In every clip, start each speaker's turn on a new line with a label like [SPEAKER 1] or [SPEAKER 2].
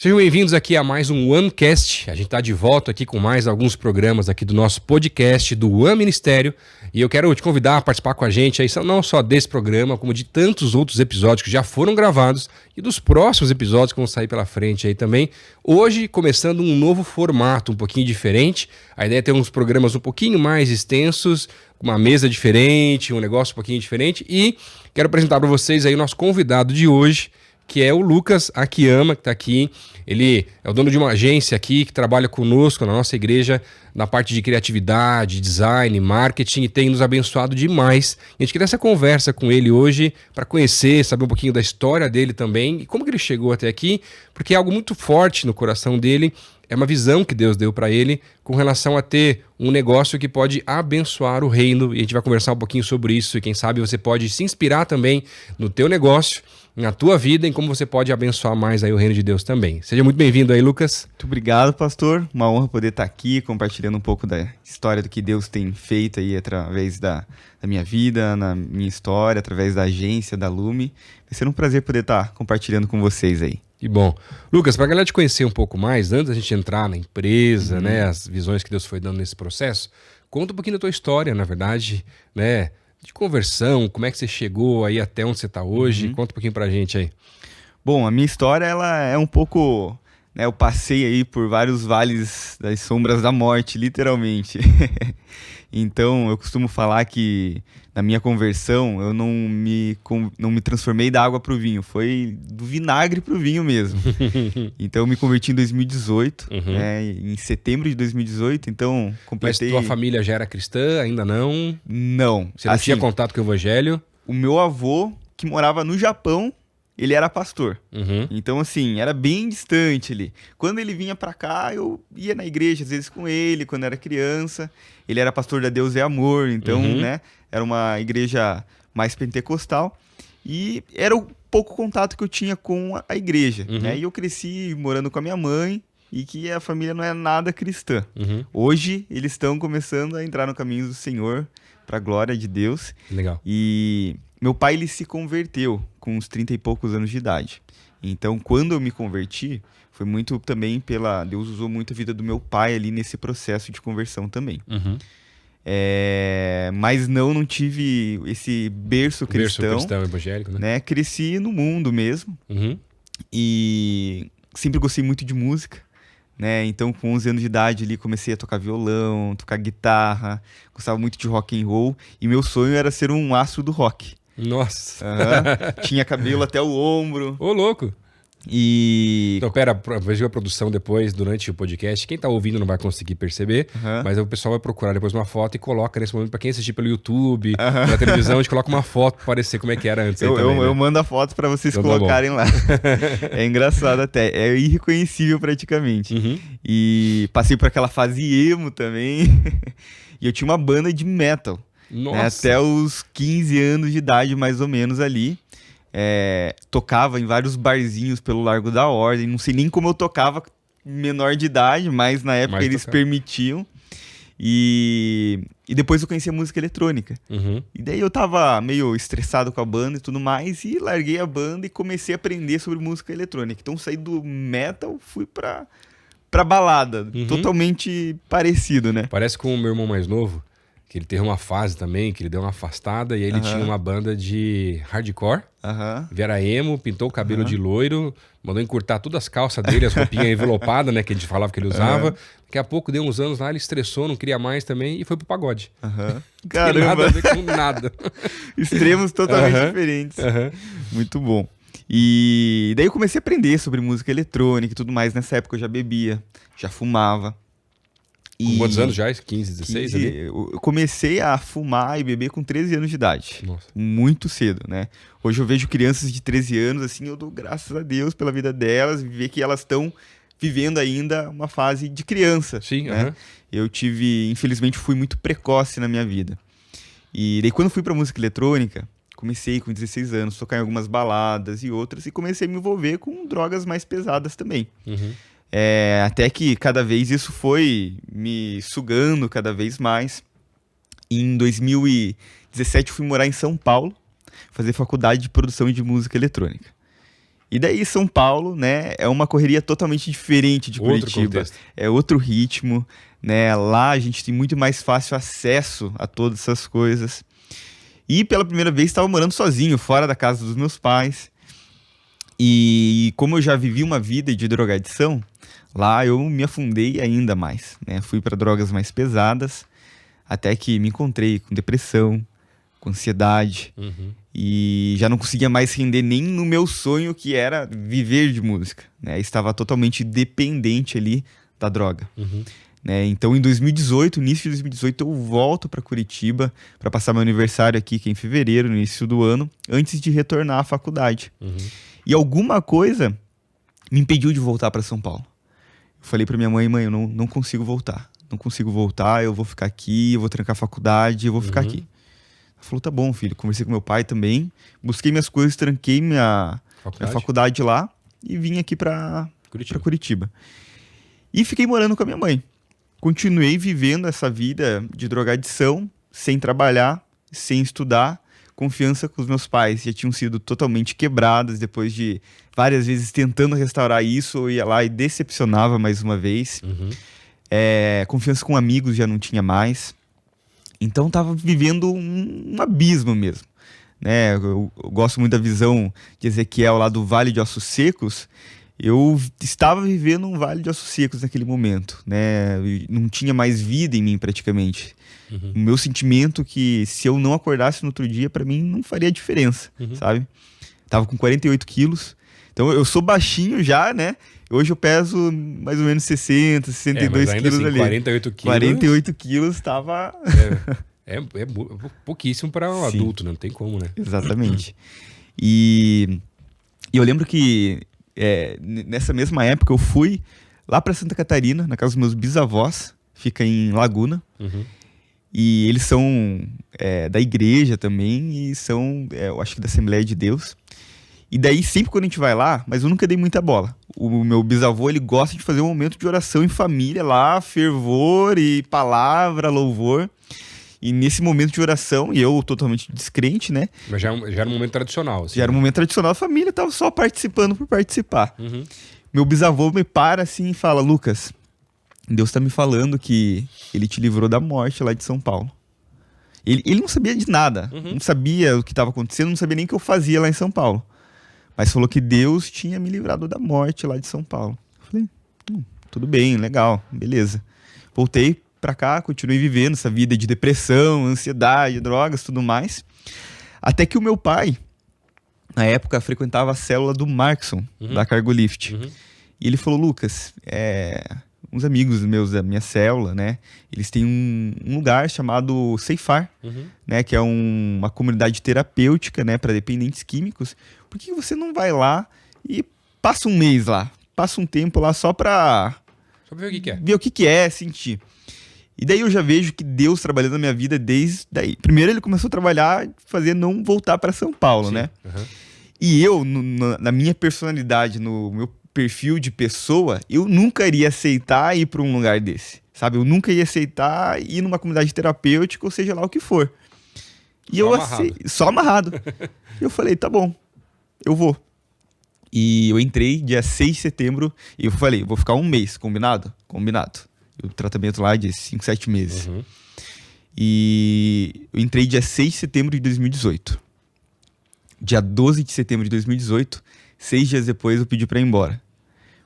[SPEAKER 1] Sejam bem-vindos aqui a mais um OneCast. A gente está de volta aqui com mais alguns programas aqui do nosso podcast do One Ministério. E eu quero te convidar a participar com a gente aí, não só desse programa, como de tantos outros episódios que já foram gravados e dos próximos episódios que vão sair pela frente aí também. Hoje, começando um novo formato, um pouquinho diferente. A ideia é ter uns programas um pouquinho mais extensos, uma mesa diferente, um negócio um pouquinho diferente. E quero apresentar para vocês aí o nosso convidado de hoje, que é o Lucas Akiyama, que está aqui. Ele é o dono de uma agência aqui que trabalha conosco na nossa igreja na parte de criatividade, design, marketing e tem nos abençoado demais. A gente queria essa conversa com ele hoje para conhecer, saber um pouquinho da história dele também e como que ele chegou até aqui, porque é algo muito forte no coração dele. É uma visão que Deus deu para ele com relação a ter um negócio que pode abençoar o reino. E a gente vai conversar um pouquinho sobre isso. E quem sabe você pode se inspirar também no teu negócio, na tua vida, em como você pode abençoar mais aí o reino de Deus também. Seja muito bem-vindo aí, Lucas.
[SPEAKER 2] Muito obrigado, pastor. Uma honra poder estar aqui compartilhando um pouco da história do que Deus tem feito aí através da minha vida, na minha história, através da agência, da Lume. Vai ser um prazer poder estar compartilhando com vocês aí.
[SPEAKER 1] Que bom. Lucas, para a galera te conhecer um pouco mais, antes da gente entrar na empresa, né, as visões que Deus foi dando nesse processo, conta um pouquinho da tua história, na verdade, né, de conversão, como é que você chegou aí até onde você está hoje, conta um pouquinho pra gente aí.
[SPEAKER 2] Bom, a minha história, ela é um pouco, né, eu passei aí por vários vales das sombras da morte, literalmente. Então, eu costumo falar que na minha conversão, eu não me transformei da água pro vinho, foi do vinagre pro vinho mesmo. Então, eu me converti em 2018, em setembro de 2018, então completei...
[SPEAKER 1] Mas tua família já era cristã, ainda não?
[SPEAKER 2] Não.
[SPEAKER 1] Você não tinha contato com o evangelho?
[SPEAKER 2] O meu avô, que morava no Japão, ele era pastor. Então, assim, era bem distante ali. Quando ele vinha pra cá, eu ia na igreja, às vezes com ele, quando era criança. Ele era pastor da Deus é Amor, então, né, era uma igreja mais pentecostal. E era o pouco contato que eu tinha com a igreja, né? E eu cresci morando com a minha mãe e que a família não é nada cristã. Hoje, eles estão começando a entrar no caminho do Senhor, pra glória de Deus.
[SPEAKER 1] Legal.
[SPEAKER 2] E meu pai, ele se converteu com uns 30 e poucos anos de idade. Então, quando eu me converti, foi muito também Deus usou muito a vida do meu pai ali nesse processo de conversão também. Mas não tive esse berço cristão
[SPEAKER 1] evangélico, né?
[SPEAKER 2] Cresci no mundo mesmo. E sempre gostei muito de música. Né? Então, com 11 anos de idade, ali, comecei a tocar violão, tocar guitarra, gostava muito de rock and roll, e meu sonho era ser um astro do rock.
[SPEAKER 1] Nossa!
[SPEAKER 2] Tinha cabelo até o ombro.
[SPEAKER 1] Ô, louco!
[SPEAKER 2] E...
[SPEAKER 1] Então, pera, vejo a produção depois, durante o podcast. Quem tá ouvindo não vai conseguir perceber, mas o pessoal vai procurar depois uma foto e coloca nesse momento, pra quem assistir pelo YouTube, pela televisão, a gente coloca uma foto pra parecer como é que era antes.
[SPEAKER 2] Eu mando a foto pra vocês então, colocarem lá. É engraçado até, é irreconhecível praticamente. E passei por aquela fase emo também. E eu tinha uma banda de metal. Né, até os 15 anos de idade, mais ou menos, ali. Tocava em vários barzinhos pelo Largo da Ordem. Não sei nem como eu tocava menor de idade, mas na época eles permitiam. E depois eu conheci a música eletrônica. E daí eu tava meio estressado com a banda e tudo mais, e larguei a banda e comecei a aprender sobre música eletrônica. Então saí do metal, fui pra balada. Totalmente parecido, né?
[SPEAKER 1] Parece com o meu irmão mais novo, que ele teve uma fase também, que ele deu uma afastada e aí ele tinha uma banda de hardcore, Vera emo, pintou o cabelo de loiro, mandou encurtar todas as calças dele, as roupinhas envelopadas, né, que a gente falava que ele usava. Daqui a pouco, deu uns anos lá, ele estressou, não queria mais também e foi pro pagode.
[SPEAKER 2] Caramba!
[SPEAKER 1] Não tem nada a ver com nada.
[SPEAKER 2] Extremos totalmente diferentes. Muito bom. E daí eu comecei a aprender sobre música eletrônica e tudo mais. Nessa época eu já bebia, já fumava.
[SPEAKER 1] Com quantos anos já? 15, 16?
[SPEAKER 2] 15, eu comecei a fumar e beber com 13 anos de idade.
[SPEAKER 1] Nossa.
[SPEAKER 2] Muito cedo, né? Hoje eu vejo crianças de 13 anos, assim, eu dou graças a Deus pela vida delas, ver que elas estão vivendo ainda uma fase de criança.
[SPEAKER 1] Sim,
[SPEAKER 2] né? Eu infelizmente, fui muito precoce na minha vida. E daí quando fui pra música eletrônica, comecei com 16 anos, tocar em algumas baladas e outras, e comecei a me envolver com drogas mais pesadas também. Até que cada vez isso foi me sugando cada vez mais. Em 2017 fui morar em São Paulo, fazer faculdade de produção de música eletrônica. E daí São Paulo, né, é uma correria totalmente diferente de Curitiba. É outro ritmo, né? Lá a gente tem muito mais fácil acesso a todas essas coisas. E pela primeira vez estava morando sozinho, fora da casa dos meus pais. E como eu já vivi uma vida de drogadição, lá eu me afundei ainda mais, né? Fui para drogas mais pesadas, até que me encontrei com depressão, com ansiedade. E já não conseguia mais render nem no meu sonho, que era viver de música, né? Estava totalmente dependente ali da droga. Né? Então, em 2018, início de 2018, eu volto para Curitiba para passar meu aniversário aqui, que é em fevereiro, no início do ano, antes de retornar à faculdade. E alguma coisa me impediu de voltar para São Paulo. Eu falei para minha mãe, eu não consigo voltar. Não consigo voltar, eu vou ficar aqui, eu vou trancar a faculdade, eu vou ficar aqui. Ela falou, tá bom, filho. Conversei com meu pai também, busquei minhas coisas, tranquei minha faculdade lá e vim aqui pra Curitiba. E fiquei morando com a minha mãe. Continuei vivendo essa vida de drogadição, sem trabalhar, sem estudar. Confiança com os meus pais já tinham sido totalmente quebradas depois de várias vezes tentando restaurar isso. Eu ia lá e decepcionava mais uma vez. Confiança com amigos já não tinha mais. Então tava vivendo um abismo mesmo, né? Eu gosto muito da visão de Ezequiel lá do Vale de Ossos Secos. Eu estava vivendo um Vale de Ossos Secos naquele momento, né? Não tinha mais vida em mim praticamente. O meu sentimento que se eu não acordasse no outro dia, para mim não faria diferença, sabe? Tava com 48 quilos. Então eu sou baixinho já, né? Hoje eu peso mais ou menos 60, 62 quilos assim, ali.
[SPEAKER 1] 48 quilos.
[SPEAKER 2] 48 quilos tava...
[SPEAKER 1] É pouquíssimo para um adulto, né? Não tem como, né?
[SPEAKER 2] Exatamente. E eu lembro que nessa mesma época eu fui lá para Santa Catarina, na casa dos meus bisavós, fica em Laguna. E eles são da igreja também e são, eu acho que da Assembleia de Deus. E daí, sempre quando a gente vai lá, mas eu nunca dei muita bola. O meu bisavô, ele gosta de fazer um momento de oração em família lá, fervor e palavra, louvor. E nesse momento de oração, e eu totalmente descrente, né?
[SPEAKER 1] Mas já era um momento tradicional. Assim,
[SPEAKER 2] já era um momento tradicional, a família tava só participando por participar. Meu bisavô me para assim e fala, Lucas, Deus tá me falando que ele te livrou da morte lá de São Paulo. Ele não sabia de nada, não sabia o que estava acontecendo, não sabia nem o que eu fazia lá em São Paulo. Mas falou que Deus tinha me livrado da morte lá de São Paulo. Eu falei, tudo bem, legal, beleza. Voltei pra cá, continuei vivendo essa vida de depressão, ansiedade, drogas, tudo mais. Até que o meu pai, na época, frequentava a célula do Markson, da Cargolift. E ele falou, Lucas, uns amigos meus da minha célula, né? Eles têm um lugar chamado Ceifar, né? Que é uma comunidade terapêutica, né? Para dependentes químicos. Por que você não vai lá e passa um mês lá? Passa um tempo lá só pra
[SPEAKER 1] ver o que é.
[SPEAKER 2] Ver o que é, sentir. E daí eu já vejo que Deus trabalhando na minha vida desde daí. Primeiro ele começou a trabalhar, fazer não voltar para São Paulo, né? E eu, na minha personalidade, no meu perfil de pessoa, eu nunca iria aceitar ir para um lugar desse, sabe? Eu nunca ia aceitar ir numa comunidade terapêutica, ou seja lá o que for. E só amarrado. E eu falei, tá bom, eu vou. E eu entrei dia 6 de setembro e eu falei, vou ficar um mês, combinado? Combinado. O tratamento lá é de 5, 7 meses. E eu entrei dia 6 de setembro de 2018. Dia 12 de setembro de 2018, 6 dias depois eu pedi pra ir embora.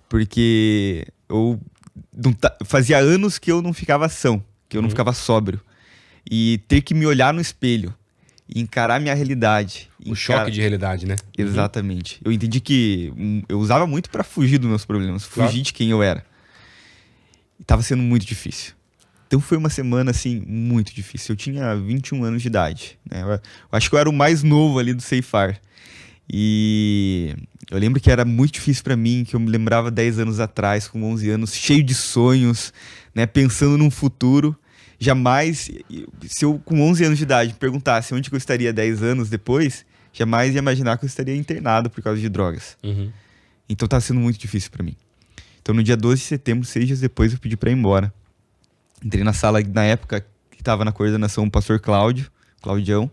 [SPEAKER 2] Porque eu fazia anos que eu não ficava são, que eu não ficava sóbrio. E ter que me olhar no espelho e encarar minha realidade.
[SPEAKER 1] O choque de realidade, né?
[SPEAKER 2] Exatamente. Eu entendi que eu usava muito pra fugir dos meus problemas, fugir de quem eu era. E tava sendo muito difícil. Então foi uma semana, assim, muito difícil. Eu tinha 21 anos de idade, né? Eu acho que eu era o mais novo ali do Ceifar. E eu lembro que era muito difícil pra mim, que eu me lembrava 10 anos atrás, com 11 anos, cheio de sonhos, né? Pensando num futuro. Jamais, se eu com 11 anos de idade perguntasse onde que eu estaria 10 anos depois, jamais ia imaginar que eu estaria internado por causa de drogas. Então tava sendo muito difícil pra mim. Então no dia 12 de setembro, 6 dias depois, eu pedi pra ir embora. Entrei na sala, na época, que estava na coordenação o pastor Claudião.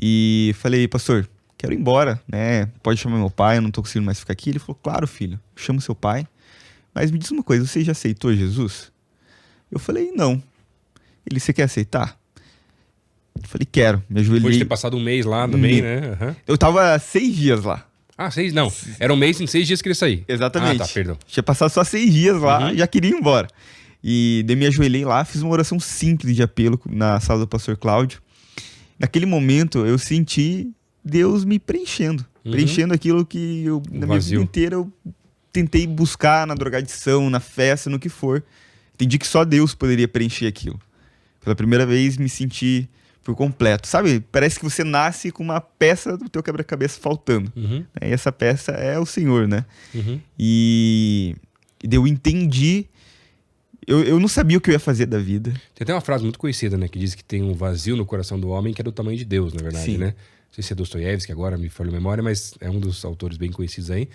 [SPEAKER 2] E falei, pastor, quero ir embora, né? Pode chamar meu pai, eu não tô conseguindo mais ficar aqui. Ele falou, claro, filho, chama o seu pai. Mas me diz uma coisa, você já aceitou Jesus? Eu falei, não. Ele, você quer aceitar? Eu falei, quero. Me ajoelhei.
[SPEAKER 1] Depois de ter passado um mês lá também, né? Uhum.
[SPEAKER 2] Eu tava 6 dias lá.
[SPEAKER 1] Ah, 6? Não. Era um mês, em 6 dias que ele sair.
[SPEAKER 2] Exatamente.
[SPEAKER 1] Ah, tá, perdão.
[SPEAKER 2] Tinha passado só 6 dias lá, já queria ir embora. E daí me ajoelhei lá, fiz uma oração simples de apelo na sala do pastor Cláudio. Naquele momento, eu senti Deus me preenchendo. Preenchendo aquilo que eu, na minha vida inteira, eu tentei buscar na drogadição, na festa, no que for. Entendi que só Deus poderia preencher aquilo. Pela primeira vez, me senti por completo. Sabe, parece que você nasce com uma peça do teu quebra-cabeça faltando. E essa peça é o Senhor, né? E eu entendi. Eu não sabia o que eu ia fazer da vida.
[SPEAKER 1] Tem até uma frase muito conhecida, né? Que diz que tem um vazio no coração do homem que é do tamanho de Deus, na verdade,
[SPEAKER 2] Sim.
[SPEAKER 1] né? Não sei se é Dostoiévski, agora me falha a memória, mas é um dos autores bem conhecidos aí,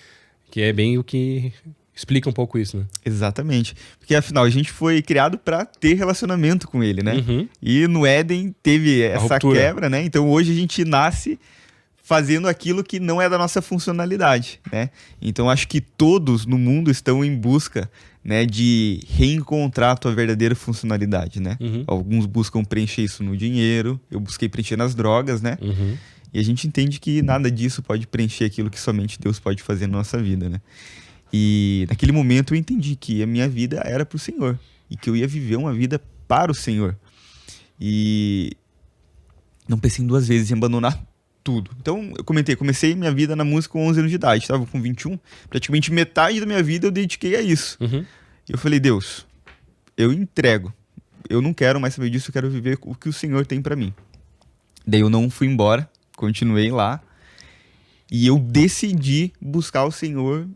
[SPEAKER 1] que é bem o que explica um pouco isso, né?
[SPEAKER 2] Exatamente. Porque, afinal, a gente foi criado para ter relacionamento com ele, né? E no Éden teve essa quebra, né? Então, hoje a gente nasce fazendo aquilo que não é da nossa funcionalidade, né? Então, acho que todos no mundo estão em busca, né, de reencontrar a tua verdadeira funcionalidade, né? Alguns buscam preencher isso no dinheiro, eu busquei preencher nas drogas, né? E a gente entende que nada disso pode preencher aquilo que somente Deus pode fazer na nossa vida, né? E naquele momento eu entendi que a minha vida era pro Senhor e que eu ia viver uma vida para o Senhor. E não pensei em 2 vezes em abandonar tudo. Então, eu comecei minha vida na música com 11 anos de idade, estava com 21, praticamente metade da minha vida eu dediquei a isso. E eu falei, Deus, eu entrego, eu não quero mais saber disso, eu quero viver o que o Senhor tem para mim. Daí eu não fui embora, continuei lá, e eu decidi buscar o Senhor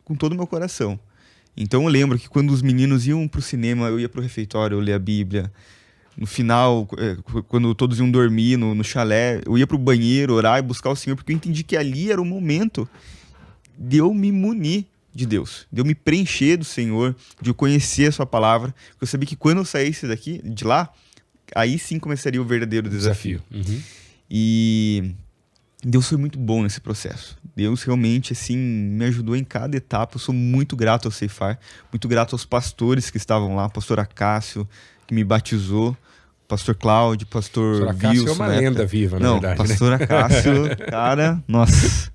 [SPEAKER 2] com todo o meu coração. Então eu lembro que quando os meninos iam pro cinema, eu ia pro refeitório, eu lia a Bíblia. No final, quando todos iam dormir no chalé, eu ia pro banheiro orar e buscar o Senhor, porque eu entendi que ali era o momento de eu me munir de Deus, de eu me preencher do Senhor, de eu conhecer a sua palavra. Porque eu sabia que quando eu saísse de lá, aí sim começaria o verdadeiro desafio. E Deus foi muito bom nesse processo. Deus realmente, assim, me ajudou em cada etapa. Eu sou muito grato ao Ceifar, muito grato aos pastores que estavam lá, pastor Acácio, que me batizou, pastor Cláudio, pastor Wilson.
[SPEAKER 1] É uma lenda viva, na verdade.
[SPEAKER 2] Não, pastor Acácio, cara, nossa,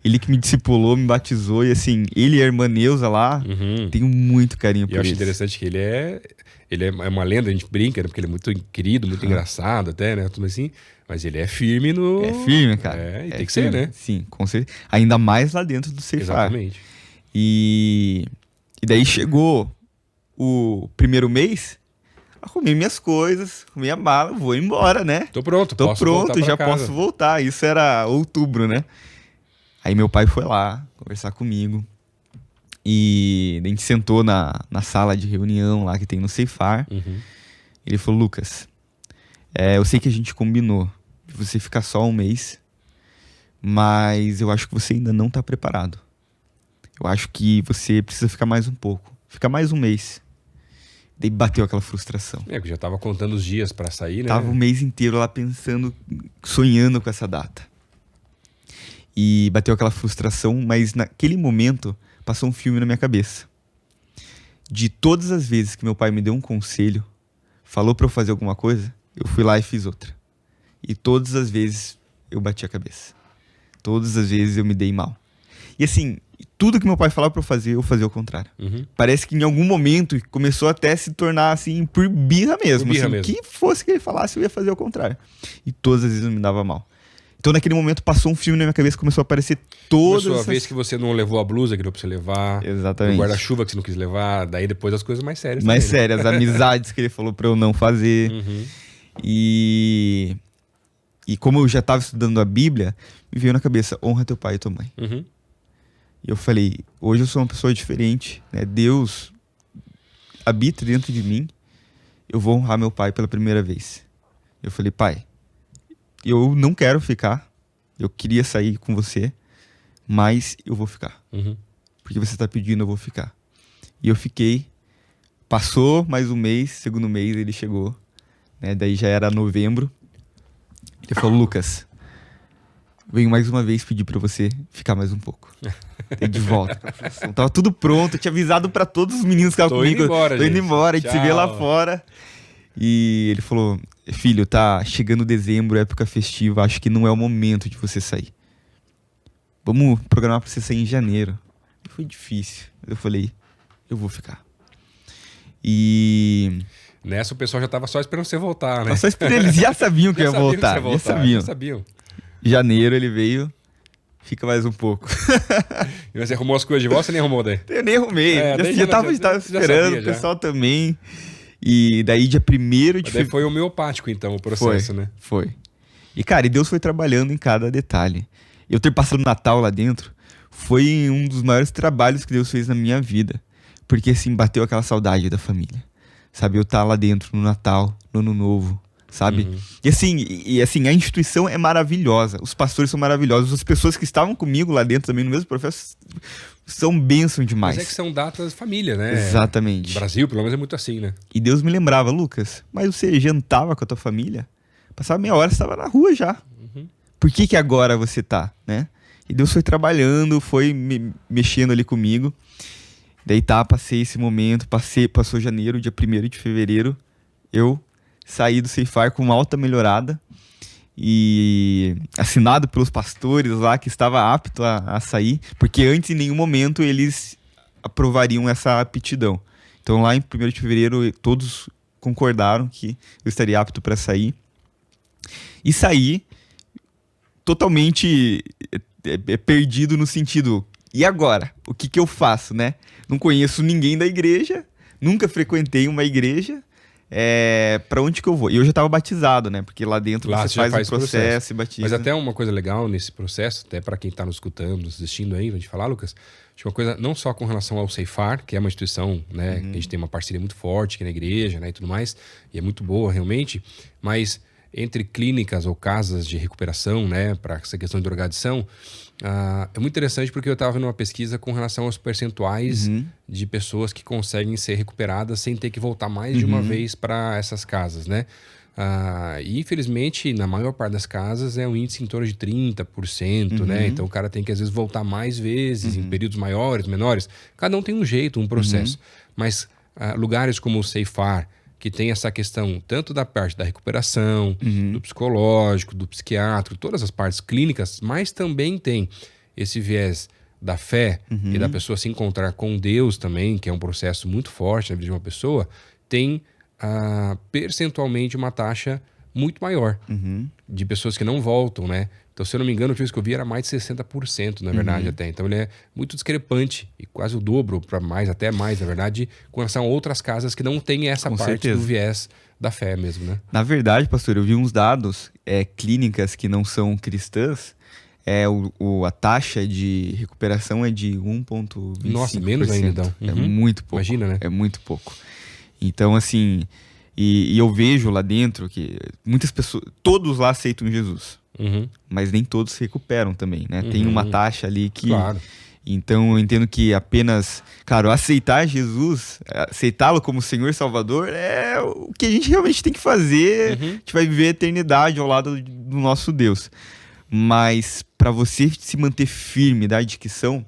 [SPEAKER 2] ele que me discipulou, me batizou, e assim, ele e a irmã Neuza lá, tenho muito carinho por ele.
[SPEAKER 1] E eu acho interessante que ele é uma lenda, a gente brinca, né, porque ele é muito querido, muito engraçado até, né, tudo assim, mas ele é firme no...
[SPEAKER 2] É firme, cara.
[SPEAKER 1] E tem que ser, né?
[SPEAKER 2] Sim, com certeza. Ainda mais lá dentro do Ceifar.
[SPEAKER 1] Exatamente.
[SPEAKER 2] E daí chegou o primeiro mês, arrumei minhas coisas, arrumei a mala, vou embora, né?
[SPEAKER 1] Tô pronto,
[SPEAKER 2] já posso voltar. Isso era outubro, né? Aí meu pai foi lá conversar comigo. E a gente sentou na sala de reunião lá que tem no Ceifar. Ele falou, Lucas, eu sei que a gente combinou de você ficar só um mês, mas eu acho que você ainda não tá preparado. Eu acho que você precisa ficar mais um pouco. Fica mais um mês. Daí bateu aquela frustração.
[SPEAKER 1] Eu já tava contando os dias pra sair, né?
[SPEAKER 2] Tava o mês inteiro lá pensando, sonhando com essa data. E bateu aquela frustração, mas naquele momento passou um filme na minha cabeça. De todas as vezes que meu pai me deu um conselho, falou pra eu fazer alguma coisa, eu fui lá e fiz outra. E todas as vezes eu bati a cabeça. Todas as vezes eu me dei mal. E assim, tudo que meu pai falava pra eu fazia ao contrário. Parece que em algum momento começou até a se tornar assim, por birra mesmo. O que fosse que ele falasse, eu ia fazer ao contrário. E todas as vezes eu me dava mal. Então naquele momento passou um filme na minha cabeça, começou a aparecer todas
[SPEAKER 1] Começou a vez que você não levou a blusa que deu pra você levar.
[SPEAKER 2] Exatamente.
[SPEAKER 1] O guarda-chuva que você não quis levar. Daí depois as coisas mais sérias.
[SPEAKER 2] Mais sérias, as amizades que ele falou pra eu não fazer. E como eu já estava estudando a Bíblia, me veio na cabeça, honra teu pai e tua mãe. E eu falei, hoje eu sou uma pessoa diferente, né? Deus habita dentro de mim, eu vou honrar meu pai pela primeira vez. Eu falei, pai, eu não quero ficar, eu queria sair com você, mas eu vou ficar. Porque você está pedindo, eu vou ficar. E eu fiquei, passou mais um mês, segundo mês ele chegou, né? Daí já era novembro. Ele falou, Lucas, venho mais uma vez pedir pra você ficar mais um pouco. De volta. Tava tudo pronto, eu tinha avisado pra todos os meninos que estavam comigo.
[SPEAKER 1] Tô indo embora,
[SPEAKER 2] a gente se vê lá fora. E ele falou, filho, tá chegando dezembro, época festiva, acho que não é o momento de você sair. Vamos programar pra você sair em janeiro. Foi difícil. Eu falei, eu vou ficar. E...
[SPEAKER 1] nessa o pessoal já tava só esperando você voltar, né?
[SPEAKER 2] Eles já sabiam que eu ia voltar. Já sabiam. Janeiro ele veio, fica mais um pouco.
[SPEAKER 1] E você arrumou as coisas de volta ou você nem arrumou daí?
[SPEAKER 2] Eu nem arrumei. Já tava esperando, o pessoal também. E daí dia 1º de...
[SPEAKER 1] daí foi homeopático então o processo, né?
[SPEAKER 2] Foi. E cara, e Deus foi trabalhando em cada detalhe. Eu ter passado o Natal lá dentro foi um dos maiores trabalhos que Deus fez na minha vida. Porque assim, bateu aquela saudade da família. Sabe, eu estar lá dentro no Natal, no Ano Novo, sabe?
[SPEAKER 1] Uhum.
[SPEAKER 2] E assim, a instituição é maravilhosa. Os pastores são maravilhosos. As pessoas que estavam comigo lá dentro também no mesmo processo são bênção demais.
[SPEAKER 1] Mas é que são datas família, né?
[SPEAKER 2] Exatamente.
[SPEAKER 1] No Brasil, pelo menos, é muito assim, né?
[SPEAKER 2] E Deus me lembrava, Lucas, mas você jantava com a tua família? Passava meia hora, você estava na rua já.
[SPEAKER 1] Uhum.
[SPEAKER 2] Por que agora você tá, né? E Deus foi trabalhando, foi mexendo ali comigo. Daí passei esse momento, passou janeiro, dia 1º de fevereiro, eu saí do Ceifar com uma alta melhorada e assinado pelos pastores lá que estava apto a sair, porque antes em nenhum momento eles aprovariam essa aptidão. Então lá em 1º de fevereiro todos concordaram que eu estaria apto para sair. E saí totalmente perdido no sentido, e agora? O que eu faço, né? Não conheço ninguém da igreja, nunca frequentei uma igreja, pra onde que eu vou? E eu já estava batizado, né? Porque lá dentro você faz o processo e batiza.
[SPEAKER 1] Mas até uma coisa legal nesse processo, até para quem está nos escutando, nos assistindo aí, a gente falar, Lucas, uma coisa não só com relação ao Ceifar, que é uma instituição, né, que a gente tem uma parceria muito forte aqui na igreja, né, e tudo mais, e é muito boa realmente, mas entre clínicas ou casas de recuperação, né, para essa questão de drogadição, é muito interessante porque eu estava vendo uma pesquisa com relação aos percentuais de pessoas que conseguem ser recuperadas sem ter que voltar mais de uma vez para essas casas, né? E infelizmente, na maior parte das casas é um índice em torno de 30%, né? Então o cara tem que às vezes voltar mais vezes, em períodos maiores, menores. Cada um tem um jeito, um processo. Mas lugares como o Ceifar, que tem essa questão tanto da parte da recuperação, do psicológico, do psiquiátrico, todas as partes clínicas, mas também tem esse viés da fé e da pessoa se encontrar com Deus também, que é um processo muito forte na vida de uma pessoa, tem percentualmente uma taxa muito maior de pessoas que não voltam, né? Então, se eu não me engano, o que eu vi era mais de 60%, na verdade, até. Então, ele é muito discrepante e quase o dobro, para mais, até mais, na verdade, com relação a outras casas que não têm essa parte do viés da fé mesmo, né?
[SPEAKER 2] Na verdade, pastor, eu vi uns dados, clínicas que não são cristãs, a taxa de recuperação é de 1,25%.
[SPEAKER 1] Nossa, menos ainda, então.
[SPEAKER 2] É muito pouco.
[SPEAKER 1] Imagina, né?
[SPEAKER 2] É muito pouco. Então, assim, e eu vejo lá dentro que muitas pessoas, todos lá aceitam Jesus. Mas nem todos se recuperam também, né? Tem uma taxa ali que...
[SPEAKER 1] Claro.
[SPEAKER 2] Então eu entendo que apenas... Cara, aceitar Jesus, aceitá-lo como Senhor e Salvador é o que a gente realmente tem que fazer. A gente vai viver a eternidade ao lado do nosso Deus. Mas para você se manter firme da adicção,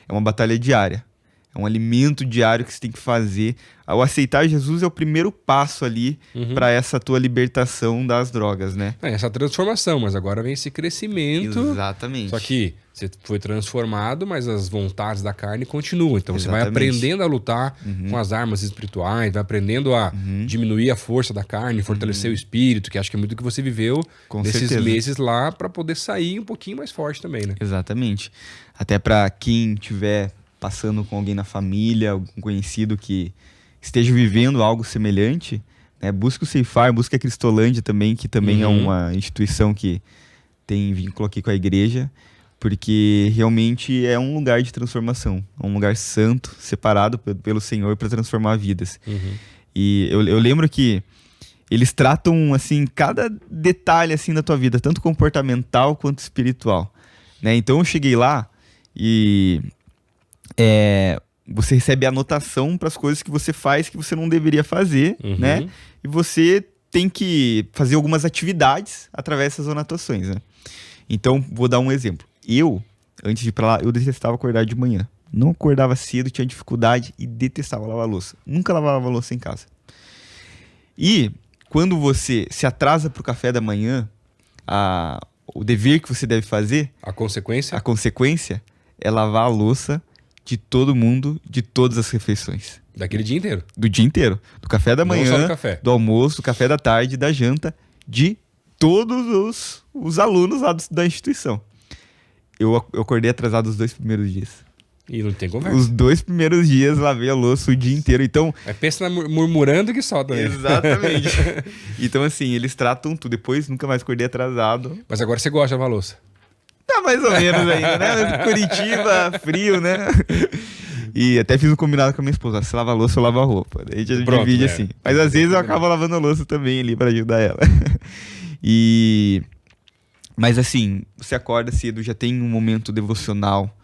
[SPEAKER 2] é uma batalha diária. É um alimento diário que você tem que fazer. Ao aceitar Jesus é o primeiro passo ali para essa tua libertação das drogas, né?
[SPEAKER 1] Essa transformação, mas agora vem esse crescimento.
[SPEAKER 2] Exatamente.
[SPEAKER 1] Só que você foi transformado, mas as vontades da carne continuam. Então você vai aprendendo a lutar com as armas espirituais, vai aprendendo a diminuir a força da carne, fortalecer o espírito, que acho que é muito o que você viveu nesses meses lá, para poder sair um pouquinho mais forte também, né?
[SPEAKER 2] Exatamente. Até para quem tiver passando com alguém na família, algum conhecido que esteja vivendo algo semelhante, né? Busca o Ceifar, busca a Cristolândia também, que também é uma instituição que tem vínculo aqui com a igreja, porque realmente é um lugar de transformação, é um lugar santo, separado pelo Senhor para transformar vidas. E eu lembro que eles tratam assim cada detalhe assim da tua vida, tanto comportamental quanto espiritual, né? Então eu cheguei lá e você recebe anotação para as coisas que você faz que você não deveria fazer, né? E você tem que fazer algumas atividades através dessas anotações, né? Então, vou dar um exemplo. Eu, antes de ir pra lá, eu detestava acordar de manhã. Não acordava cedo, tinha dificuldade e detestava lavar louça. Nunca lavava louça em casa. E quando você se atrasa pro café da manhã, o dever que você deve fazer...
[SPEAKER 1] A consequência?
[SPEAKER 2] A consequência é lavar a louça de todo mundo, de todas as refeições.
[SPEAKER 1] Daquele dia inteiro?
[SPEAKER 2] Do dia inteiro. Do café da manhã,
[SPEAKER 1] não só do café.
[SPEAKER 2] Do almoço, do café da tarde, da janta, de todos os alunos lá da instituição. Eu acordei atrasado os 2 primeiros dias.
[SPEAKER 1] E não tem conversa.
[SPEAKER 2] Os 2 primeiros dias lavei a louça o dia inteiro, então...
[SPEAKER 1] Pensa murmurando que solta, né?
[SPEAKER 2] Exatamente. Então, assim, eles tratam tudo. Depois, nunca mais acordei atrasado.
[SPEAKER 1] Mas agora você gosta de lavar louça?
[SPEAKER 2] Tá mais ou menos ainda, né? Curitiba, frio, né? E até fiz um combinado com a minha esposa. Se lava a louça, eu lavo a roupa. Daí a gente divide assim. Mas às vezes eu acabo lavando a louça também ali pra ajudar ela. Mas assim, você acorda cedo, já tem um momento devocional,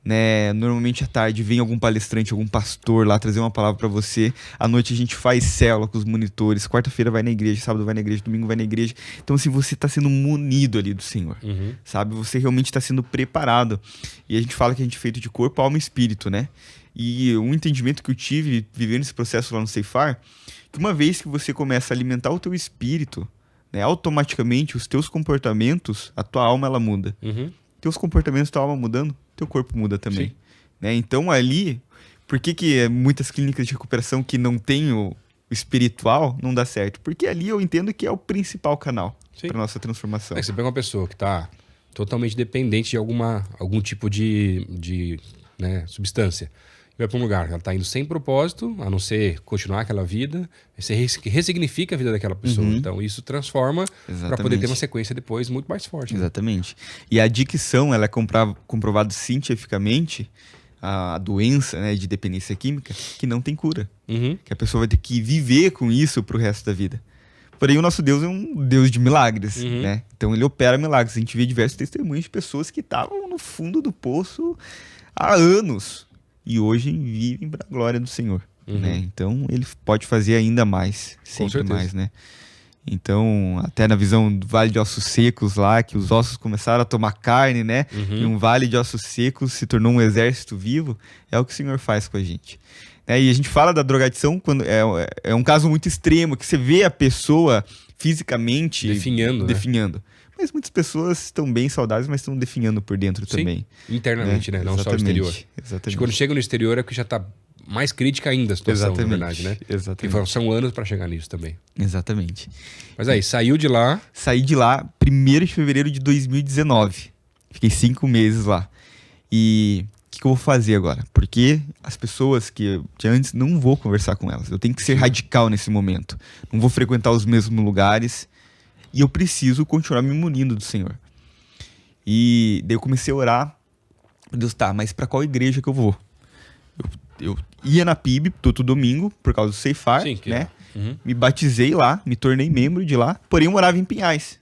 [SPEAKER 2] né? Normalmente à tarde vem algum palestrante, algum pastor lá trazer uma palavra pra você. À noite a gente faz célula com os monitores. Quarta-feira vai na igreja, sábado vai na igreja, domingo vai na igreja. Então assim, você tá sendo munido ali do Senhor, sabe? Você realmente tá sendo preparado. E a gente fala que a gente é feito de corpo, alma e espírito, né? E um entendimento que eu tive vivendo esse processo lá no Ceifar, que uma vez que você começa a alimentar o teu espírito, né, automaticamente os teus comportamentos, a tua alma ela muda. Teus comportamentos, tua alma mudando, teu corpo muda também. Né? Então ali, por que muitas clínicas de recuperação que não tem o espiritual não dá certo? Porque ali eu entendo que é o principal canal para nossa transformação.
[SPEAKER 1] Você pega uma pessoa que está totalmente dependente de algum tipo de né, substância. Vai para um lugar, ela está indo sem propósito, a não ser continuar aquela vida, você ressignifica a vida daquela pessoa. Então isso transforma para poder ter uma sequência depois muito mais forte. Né?
[SPEAKER 2] Exatamente. E a adicção, ela é comprovado cientificamente, a doença, né, de dependência química, que não tem cura. Que a pessoa vai ter que viver com isso pro resto da vida. Porém, o nosso Deus é um Deus de milagres, né? Então ele opera milagres. A gente vê diversos testemunhos de pessoas que estavam no fundo do poço há anos. E hoje vivem para a glória do Senhor, né? Então ele pode fazer ainda mais, sempre mais, né? Então, até na visão do Vale de Ossos Secos lá, que os ossos começaram a tomar carne, né? E um vale de ossos secos se tornou um exército vivo, é o que o Senhor faz com a gente. E a gente fala da drogadição quando é um caso muito extremo, que você vê a pessoa fisicamente definhando. Né? Mas muitas pessoas estão bem saudáveis, mas estão definhando por dentro também.
[SPEAKER 1] Internamente, né? Não só o exterior. Exatamente. Quando chega no exterior é porque já está mais crítica ainda a situação, na verdade, né?
[SPEAKER 2] Exatamente.
[SPEAKER 1] Porque são anos para chegar nisso também.
[SPEAKER 2] Exatamente.
[SPEAKER 1] Mas aí, saiu de lá...
[SPEAKER 2] Saí de lá 1º de fevereiro de 2019. Fiquei 5 meses lá. E o que eu vou fazer agora? Porque as pessoas que antes, não vou conversar com elas. Eu tenho que ser radical nesse momento. Não vou frequentar os mesmos lugares. E eu preciso continuar me munindo do Senhor. E daí eu comecei a orar. Deus, mas pra qual igreja que eu vou? Eu ia na PIB todo domingo, por causa do Ceifar, né? Me batizei lá, me tornei membro de lá, porém eu morava em Pinhais.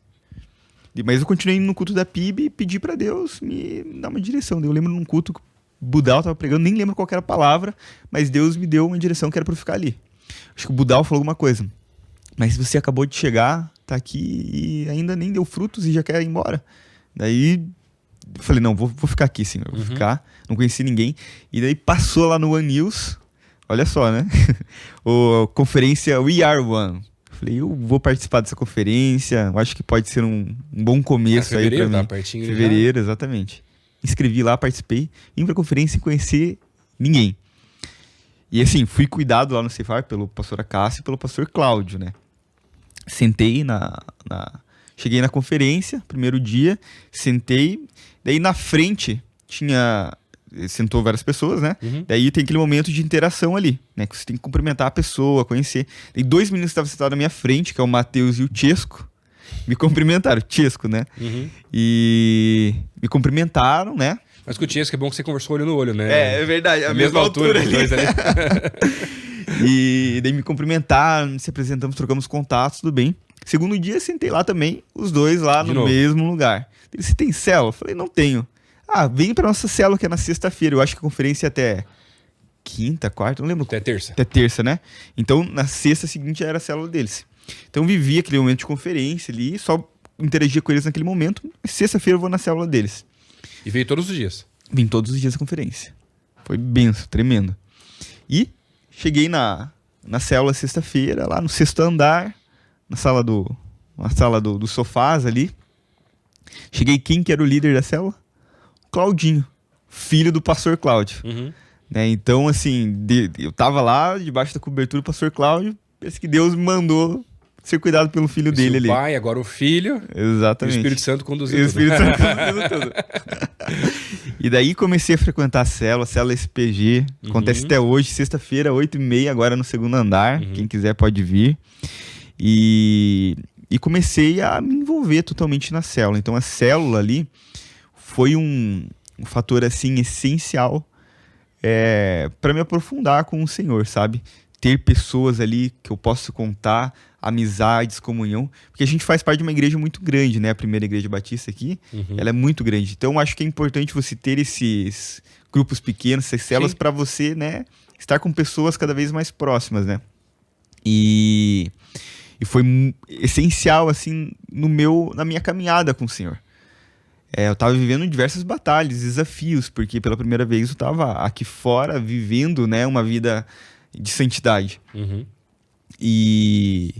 [SPEAKER 2] Mas eu continuei indo no culto da PIB e pedi pra Deus me dar uma direção. Eu lembro num culto que o Budal tava pregando, nem lembro qual era a palavra, mas Deus me deu uma direção que era pra eu ficar ali. Acho que o Budal falou alguma coisa. Mas você acabou de chegar, tá aqui e ainda nem deu frutos e já quer ir embora. Daí eu falei, não, vou ficar aqui, Senhor. Vou ficar, não conheci ninguém. E daí passou lá no One News, olha só, né? A conferência We Are One. Falei, eu vou participar dessa conferência, eu acho que pode ser um bom começo aí pra mim.
[SPEAKER 1] Tá pertinho,
[SPEAKER 2] fevereiro, exatamente. Inscrevi lá, participei, vim pra conferência sem conhecer ninguém. E assim, fui cuidado lá no Ceifar pelo pastor Acácio e pelo pastor Cláudio, né? Sentei cheguei na conferência, primeiro dia, sentei, daí na frente sentou várias pessoas, né? Daí tem aquele momento de interação ali, né? Que você tem que cumprimentar a pessoa, conhecer. Daí 2 meninos que estavam sentados na minha frente, que é o Matheus e o Chesco, me cumprimentaram, Chesco, né? E me cumprimentaram, né?
[SPEAKER 1] Mas com o Chesco é bom que você conversou olho no olho, né?
[SPEAKER 2] É verdade, a mesma altura ali. E daí me cumprimentaram, se apresentamos, trocamos contatos, tudo bem. Segundo dia, sentei lá também, os dois lá no mesmo lugar. Ele, você tem célula? Eu falei, não tenho. Vem pra nossa célula que é na sexta-feira. Eu acho que a conferência é até quinta, quarta, não lembro.
[SPEAKER 1] Até terça.
[SPEAKER 2] Até terça, né? Então, na sexta seguinte já era a célula deles. Então, vivi aquele momento de conferência ali, só interagia com eles naquele momento. Sexta-feira eu vou na célula deles.
[SPEAKER 1] E veio todos os dias?
[SPEAKER 2] Vim todos os dias da conferência. Foi benção, tremendo. E cheguei na célula sexta-feira, lá no 6º andar, na sala dos sofás ali. Cheguei, quem que era o líder da célula? Claudinho, filho do pastor Cláudio. Né? Então, assim, eu tava lá, debaixo da cobertura do pastor Cláudio, parece que Deus me mandou ser cuidado pelo filho dele ali.
[SPEAKER 1] O pai, agora o filho.
[SPEAKER 2] Exatamente.
[SPEAKER 1] E o Espírito Santo conduzindo
[SPEAKER 2] tudo. O Espírito Santo conduzindo tudo. E daí comecei a frequentar a célula SPG. Acontece até hoje, sexta-feira, 8h30, agora no 2º andar. Quem quiser pode vir. E comecei a me envolver totalmente na célula. Então a célula ali foi um fator assim essencial para me aprofundar com o Senhor, sabe? Ter pessoas ali que eu posso contar, amizades, comunhão, porque a gente faz parte de uma igreja muito grande, né? A primeira igreja batista aqui, ela é muito grande. Então, eu acho que é importante você ter esses grupos pequenos, essas células, para você, né, estar com pessoas cada vez mais próximas, né? E foi essencial, assim, na minha caminhada com o Senhor. Eu estava vivendo diversas batalhas, desafios, porque pela primeira vez eu estava aqui fora vivendo, né, uma vida de santidade. E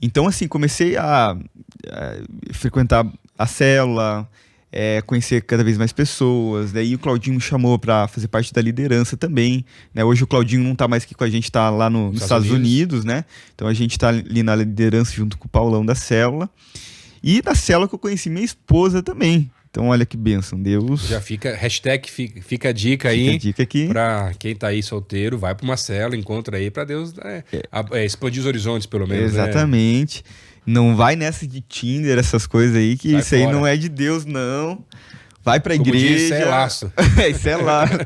[SPEAKER 2] então, assim, comecei a frequentar a célula, conhecer cada vez mais pessoas. Daí o Claudinho me chamou para fazer parte da liderança também, né? Hoje o Claudinho não está mais aqui com a gente, está lá nos Estados Unidos, né? Então a gente está ali na liderança junto com o Paulão da célula. E na célula que eu conheci minha esposa também. Então, olha que bênção, Deus.
[SPEAKER 1] Já fica a dica aí.
[SPEAKER 2] Fica a dica aqui.
[SPEAKER 1] Pra quem tá aí solteiro, vai pra uma cela, encontra aí pra Deus expandir os horizontes, pelo menos.
[SPEAKER 2] Exatamente. Né? Não vai nessa de Tinder, essas coisas aí, que
[SPEAKER 1] sai
[SPEAKER 2] isso aí
[SPEAKER 1] fora.
[SPEAKER 2] Não é de Deus, não. Vai pra igreja.
[SPEAKER 1] Diz, é laço.
[SPEAKER 2] Isso é laço.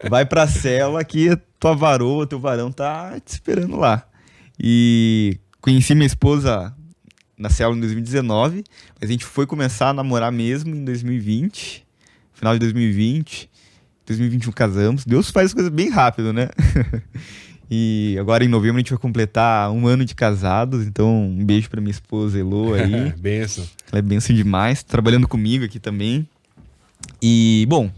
[SPEAKER 2] Vai pra cela que a tua varoa, teu varão tá te esperando lá. E conheci minha esposa na célula em 2019, mas a gente foi começar a namorar mesmo em 2020, final de 2020, 2021 casamos. Deus faz as coisas bem rápido, né? E agora em novembro a gente vai completar 1 ano de casados, então um beijo pra minha esposa Elô aí.
[SPEAKER 1] Benção.
[SPEAKER 2] Ela é benção demais, trabalhando comigo aqui também. E, bom,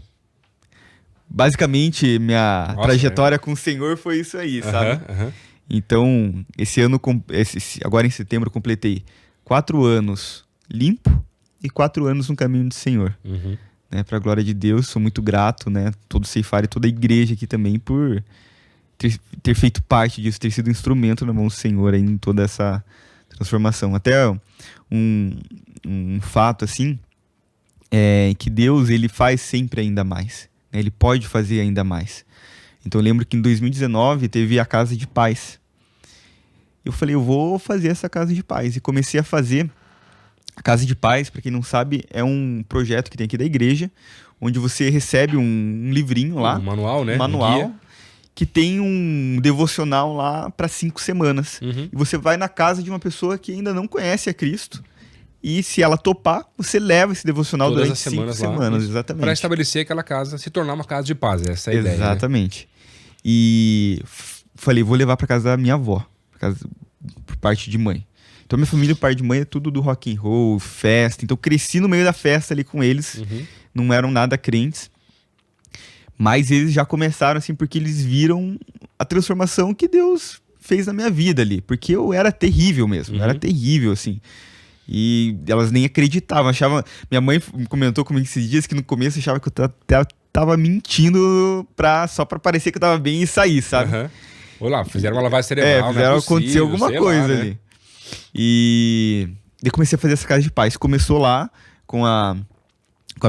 [SPEAKER 2] basicamente minha trajetória com o Senhor foi isso aí, sabe? Então, esse ano, agora em setembro, eu completei 4 anos limpo e 4 anos no caminho do Senhor. Né, para a glória de Deus, sou muito grato, né? Todo Ceifar e toda a igreja aqui também por ter feito parte disso, ter sido instrumento na mão do Senhor aí em toda essa transformação. Até um fato assim, que Deus ele faz sempre ainda mais. Né? Ele pode fazer ainda mais. Então eu lembro que em 2019 teve a Casa de Paz. Eu falei, eu vou fazer essa Casa de Paz. E comecei a fazer. A Casa de Paz, para quem não sabe, é um projeto que tem aqui da igreja, onde você recebe um livrinho lá.
[SPEAKER 1] Um manual, né?
[SPEAKER 2] Um manual, que tem um devocional lá para 5 semanas. E você vai na casa de uma pessoa que ainda não conhece a Cristo. E se ela topar, você leva esse devocional
[SPEAKER 1] todas
[SPEAKER 2] durante 5 semanas. Exatamente.
[SPEAKER 1] Para estabelecer aquela casa, se tornar uma casa de paz. Essa é a ideia.
[SPEAKER 2] Exatamente. Né? E falei, vou levar para casa da minha avó. Por parte de mãe. Então minha família, por parte de mãe, é tudo do rock and roll, festa. Então eu cresci no meio da festa ali com eles. Não eram nada crentes. Mas eles já começaram assim porque eles viram a transformação que Deus fez na minha vida ali. Porque eu era terrível mesmo. Era terrível, assim. E elas nem acreditavam. Minha mãe comentou comigo esses dias que no começo achava que eu tava mentindo só pra parecer que eu tava bem e sair, sabe?
[SPEAKER 1] Olá, fizeram uma lavagem cerebral,
[SPEAKER 2] fizeram acontecer alguma coisa lá, ali. Né? E eu comecei a fazer essa Casa de Paz. Começou lá com a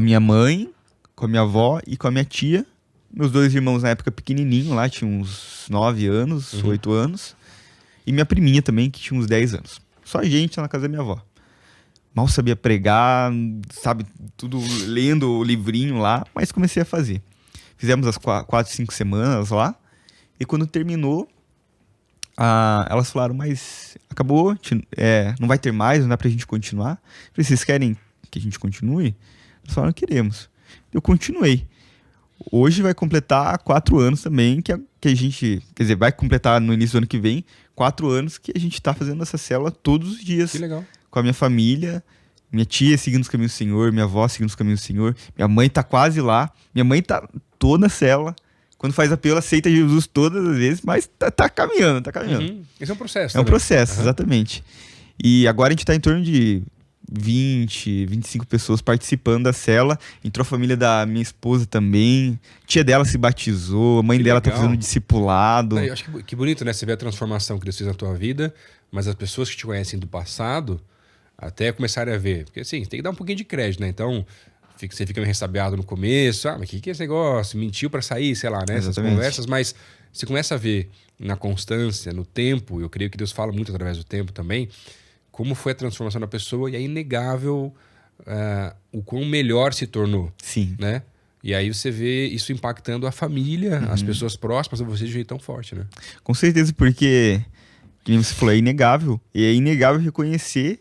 [SPEAKER 2] minha mãe, com a minha avó e com a minha tia. Meus 2 irmãos na época pequenininho lá, tinham uns 9 anos, 8 anos. E minha priminha também, que tinha uns 10 anos. Só a gente na casa da minha avó. Mal sabia pregar, sabe, tudo lendo o livrinho lá, mas comecei a fazer. Fizemos as 4, 5 semanas lá. E quando terminou, elas falaram, mas acabou, não vai ter mais, não dá pra gente continuar. Eu falei, vocês querem que a gente continue? Eles falaram, queremos. Eu continuei. Hoje vai completar 4 anos também, que a gente, quer dizer, vai completar no início do ano que vem, 4 anos que a gente tá fazendo essa célula todos os dias.
[SPEAKER 1] Que legal.
[SPEAKER 2] Com a minha família Minha tia seguindo os caminhos do Senhor, minha avó seguindo os caminhos do Senhor, minha mãe tá quase lá, minha mãe tá toda na célula. Quando faz apelo, aceita Jesus todas as vezes, mas tá caminhando, tá caminhando.
[SPEAKER 1] Uhum. Esse é um processo.
[SPEAKER 2] É um processo, exatamente. E agora a gente tá em torno de 20, 25 pessoas participando da célula. Entrou a família da minha esposa também. Tia dela se batizou, a mãe
[SPEAKER 1] Que
[SPEAKER 2] dela
[SPEAKER 1] legal.
[SPEAKER 2] tá fazendo discipulado.
[SPEAKER 1] Eu acho que bonito, né? Você vê a transformação que Deus fez na tua vida, mas as pessoas que te conhecem do passado até começarem a ver. Porque assim, tem que dar um pouquinho de crédito, né? Então, você fica meio ressabiado no começo. Mas o que é esse negócio? Mentiu pra sair, sei lá, né? Essas conversas. Mas você começa a ver na constância, no tempo, eu creio que Deus fala muito através do tempo também, como foi a transformação da pessoa, e é inegável o quão melhor se tornou.
[SPEAKER 2] Sim.
[SPEAKER 1] Né? E aí você vê isso impactando a família, as pessoas próximas a você de um jeito tão forte, né?
[SPEAKER 2] Com certeza, porque, como você falou, é inegável. E é inegável reconhecer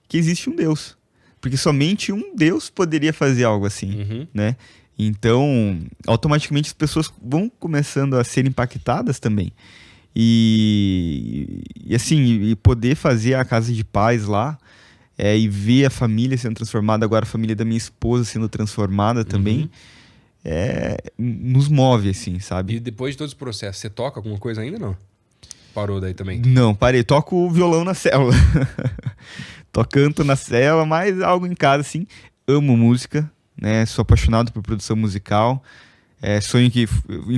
[SPEAKER 2] que existe um Deus. Porque somente um Deus poderia fazer algo assim, né? Então, automaticamente as pessoas vão começando a ser impactadas também. E assim, poder fazer a casa de paz lá, e ver a família sendo transformada, agora a família da minha esposa sendo transformada também, nos move, assim, sabe?
[SPEAKER 1] E depois de todo esse processo, você toca alguma coisa ainda, não? Parou daí também?
[SPEAKER 2] Não, parei. Toco o violão na célula. Canto na célula, mas algo em casa, assim. Amo música, né? Sou apaixonado por produção musical. Sonho que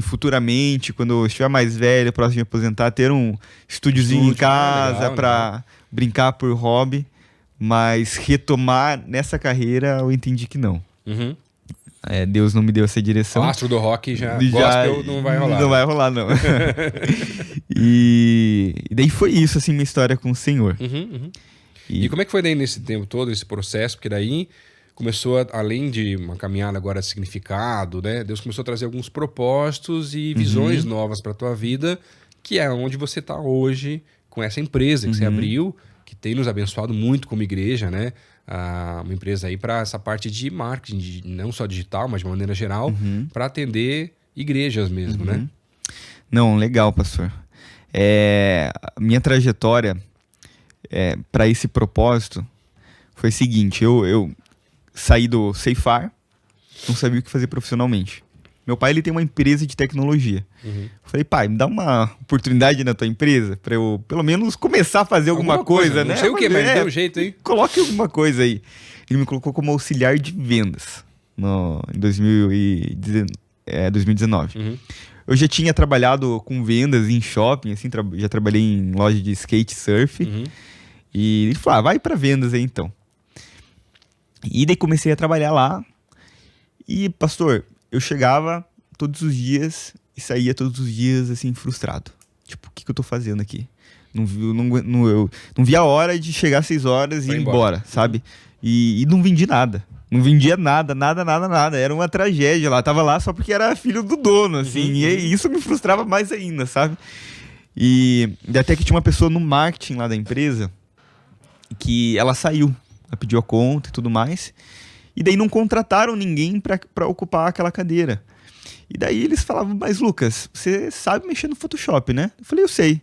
[SPEAKER 2] futuramente, quando eu estiver mais velho, próximo de me aposentar, ter um estúdiozinho em casa para brincar por hobby. Mas retomar nessa carreira, eu entendi que não. Deus não me deu essa direção.
[SPEAKER 1] O astro do rock gospel não vai rolar.
[SPEAKER 2] Não vai rolar, não. E daí foi isso, assim, minha história com o Senhor.
[SPEAKER 1] E como é que foi daí nesse tempo todo, esse processo? Porque daí começou, além de uma caminhada agora de significado, né? Deus começou a trazer alguns propósitos e visões novas para a tua vida, que é onde você está hoje com essa empresa que você abriu, que tem nos abençoado muito como igreja, né? Uma empresa aí para essa parte de marketing, não só digital, mas de uma maneira geral, para atender igrejas mesmo, né?
[SPEAKER 2] Não, legal, pastor. Minha trajetória para esse propósito foi o seguinte, eu saí do Ceifar, não sabia o que fazer profissionalmente. Meu pai, ele tem uma empresa de tecnologia. Falei, pai, me dá uma oportunidade na tua empresa para eu, pelo menos, começar a fazer alguma coisa, né?
[SPEAKER 1] Não sei o que, mas deu um jeito aí.
[SPEAKER 2] Coloque alguma coisa aí. Ele me colocou como auxiliar de vendas em 2019. Eu já tinha trabalhado com vendas em shopping, assim, já trabalhei em loja de skate surf. E ele falou, vai para vendas aí então. E daí comecei a trabalhar lá. E, pastor, eu chegava todos os dias e saía todos os dias, assim, frustrado. Tipo, o que eu tô fazendo aqui? Eu não via a hora de chegar às 6 horas e ir embora, sabe? E não vendi nada. Não vendia nada. Era uma tragédia lá. Tava lá só porque era filho do dono, assim. E isso me frustrava mais ainda, sabe? E até que tinha uma pessoa no marketing lá da empresa que ela saiu. Ela pediu a conta e tudo mais. E daí não contrataram ninguém para ocupar aquela cadeira. E daí eles falavam, mas Lucas, você sabe mexer no Photoshop, né? Eu falei, eu sei.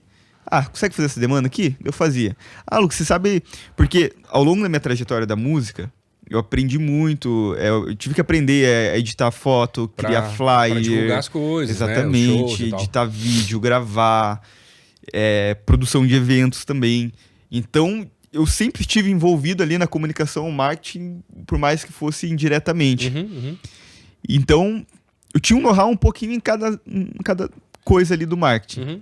[SPEAKER 2] Consegue fazer essa demanda aqui? Eu fazia. Lucas, você sabe... Porque ao longo da minha trajetória da música, eu aprendi muito. Eu tive que aprender a editar foto, criar flyer.
[SPEAKER 1] Pra divulgar as coisas,
[SPEAKER 2] exatamente, né? Editar vídeo, gravar, produção de eventos também. Então... eu sempre estive envolvido ali na comunicação ou marketing, por mais que fosse indiretamente. Então, eu tinha um know-how um pouquinho em cada coisa ali do marketing.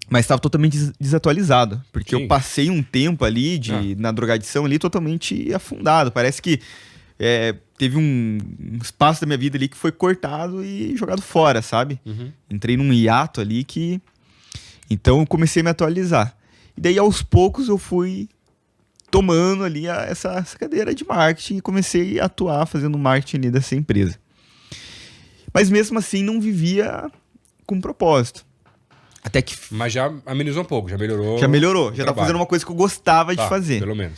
[SPEAKER 2] Mas estava totalmente desatualizado. Porque eu passei um tempo ali, na drogadição ali, totalmente afundado. Parece que teve um espaço da minha vida ali que foi cortado e jogado fora, sabe? Entrei num hiato ali que... Então, eu comecei a me atualizar. E daí, aos poucos, eu fui... tomando ali essa cadeira de marketing e comecei a atuar fazendo marketing ali dessa empresa. Mas mesmo assim não vivia com propósito. Até que...
[SPEAKER 1] Mas já amenizou um pouco, já melhorou.
[SPEAKER 2] Já estava fazendo uma coisa que eu gostava de fazer.
[SPEAKER 1] Pelo menos.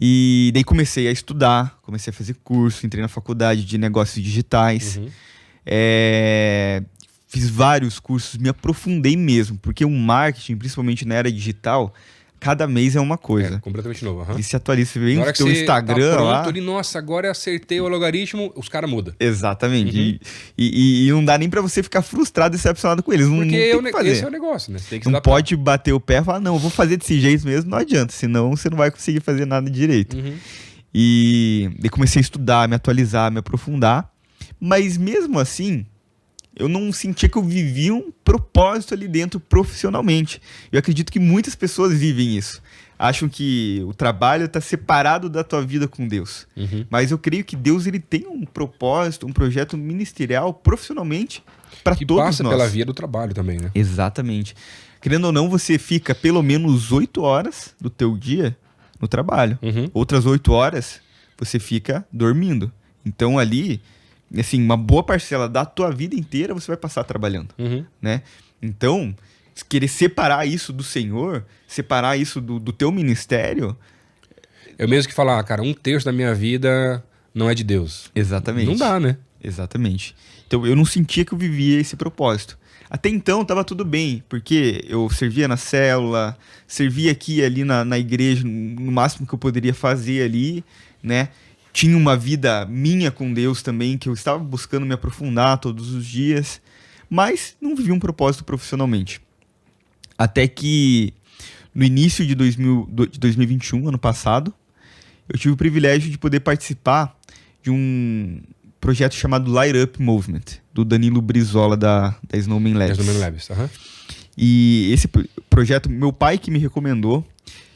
[SPEAKER 2] E daí comecei a estudar, comecei a fazer curso, entrei na faculdade de negócios digitais. Fiz vários cursos, me aprofundei mesmo, porque o marketing, principalmente na era digital... Cada mês é uma coisa.
[SPEAKER 1] Completamente novo. Uhum.
[SPEAKER 2] E se atualiza, você vê no teu Instagram
[SPEAKER 1] tá
[SPEAKER 2] lá...
[SPEAKER 1] Ali, nossa, agora eu acertei o logaritmo, os caras mudam.
[SPEAKER 2] Exatamente. E não dá nem pra você ficar frustrado e decepcionado com eles.
[SPEAKER 1] Porque
[SPEAKER 2] não tem que fazer.
[SPEAKER 1] Esse é o negócio, né? Você tem que
[SPEAKER 2] não pode bater o pé e falar, não, eu vou fazer desse jeito mesmo, não adianta. Senão você não vai conseguir fazer nada direito. E comecei a estudar, me atualizar, me aprofundar. Mas mesmo assim... eu não sentia que eu vivia um propósito ali dentro profissionalmente. Eu acredito que muitas pessoas vivem isso. Acham que o trabalho está separado da tua vida com Deus. Mas eu creio que Deus ele tem um propósito, um projeto ministerial profissionalmente para todos nós.
[SPEAKER 1] Que passa pela via do trabalho também, né?
[SPEAKER 2] Exatamente. Querendo ou não, você fica pelo menos 8 horas do teu dia no trabalho. Outras 8 horas você fica dormindo. Então ali... assim, uma boa parcela da tua vida inteira você vai passar trabalhando, né? Então, querer separar isso do Senhor, separar isso do teu ministério...
[SPEAKER 1] Eu mesmo que falar, cara, 1/3 da minha vida não é de Deus.
[SPEAKER 2] Exatamente.
[SPEAKER 1] Não dá, né?
[SPEAKER 2] Exatamente. Então, eu não sentia que eu vivia esse propósito. Até então, tava tudo bem, porque eu servia na célula, servia aqui e ali na igreja, no máximo que eu poderia fazer ali, né? Tinha uma vida minha com Deus também, que eu estava buscando me aprofundar todos os dias, mas não vivia um propósito profissionalmente. Até que no início de 2021, ano passado, eu tive o privilégio de poder participar de um projeto chamado Light Up Movement, do Danilo Brizola da Snowman Labs.
[SPEAKER 1] Da Snowman Labs,
[SPEAKER 2] E esse projeto, meu pai que me recomendou.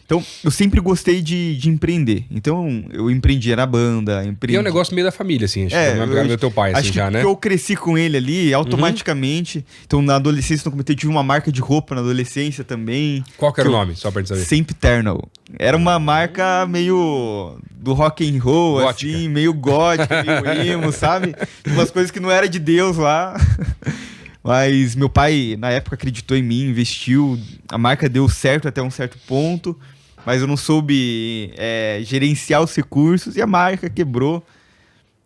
[SPEAKER 2] Então, eu sempre gostei de empreender. Então, eu empreendia na banda,
[SPEAKER 1] E é um negócio meio da família, assim. Acho que não é pegado do teu pai, assim, já, né?
[SPEAKER 2] Acho que eu cresci com ele ali, automaticamente. Então, na adolescência, eu tive uma marca de roupa na adolescência também.
[SPEAKER 1] Qual que era o nome, só pra gente saber?
[SPEAKER 2] Sempiternal. Era uma marca meio do rock and roll, gótica. Assim, meio gótica, meio emo, sabe? Umas coisas que não era de Deus lá. Mas meu pai, na época, acreditou em mim, investiu. A marca deu certo até um certo ponto. Mas eu não soube gerenciar os recursos e a marca quebrou.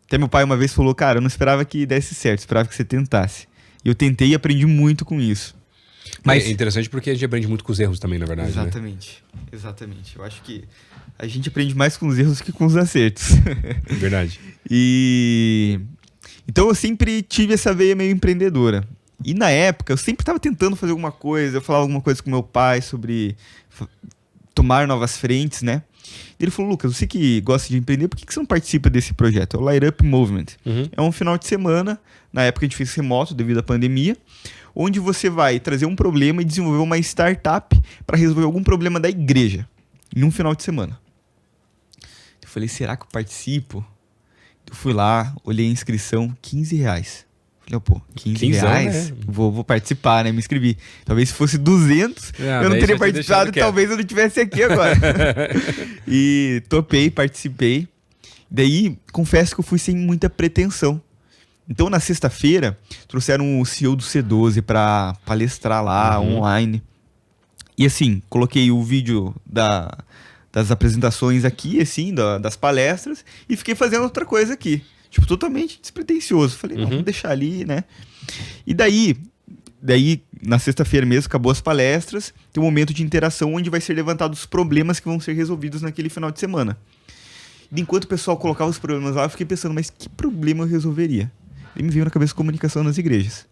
[SPEAKER 2] Até meu pai uma vez falou, cara, eu não esperava que desse certo, esperava que você tentasse. E eu tentei e aprendi muito com isso.
[SPEAKER 1] Mas é interessante porque a gente aprende muito com os erros também, na verdade.
[SPEAKER 2] Exatamente, né? Exatamente. Eu acho que a gente aprende mais com os erros que com os acertos.
[SPEAKER 1] Verdade.
[SPEAKER 2] Então eu sempre tive essa veia meio empreendedora. E na época eu sempre estava tentando fazer alguma coisa, eu falava alguma coisa com meu pai sobre... tomar novas frentes, né? Ele falou, Lucas, você que gosta de empreender, por que você não participa desse projeto? É o Light Up Movement. É um final de semana, na época a gente fez remoto devido à pandemia, onde você vai trazer um problema e desenvolver uma startup para resolver algum problema da igreja, em um final de semana. Eu falei, será que eu participo? Eu fui lá, olhei a inscrição, R$15. Falei, pô, 15 reais, né? Vou participar, né? Me inscrevi. Talvez se fosse 200, eu não teria participado e talvez eu não estivesse aqui agora. E topei, participei. Daí, confesso que eu fui sem muita pretensão. Então, na sexta-feira, trouxeram o CEO do C12 para palestrar lá, online. E assim, coloquei o vídeo das apresentações aqui, assim, das palestras, e fiquei fazendo outra coisa aqui. Tipo, totalmente despretensioso. Falei, não, vamos deixar ali, né? E daí, na sexta-feira mesmo, acabou as palestras, tem um momento de interação onde vai ser levantados os problemas que vão ser resolvidos naquele final de semana. E enquanto o pessoal colocava os problemas lá, eu fiquei pensando, mas que problema eu resolveria? E me veio na cabeça comunicação nas igrejas.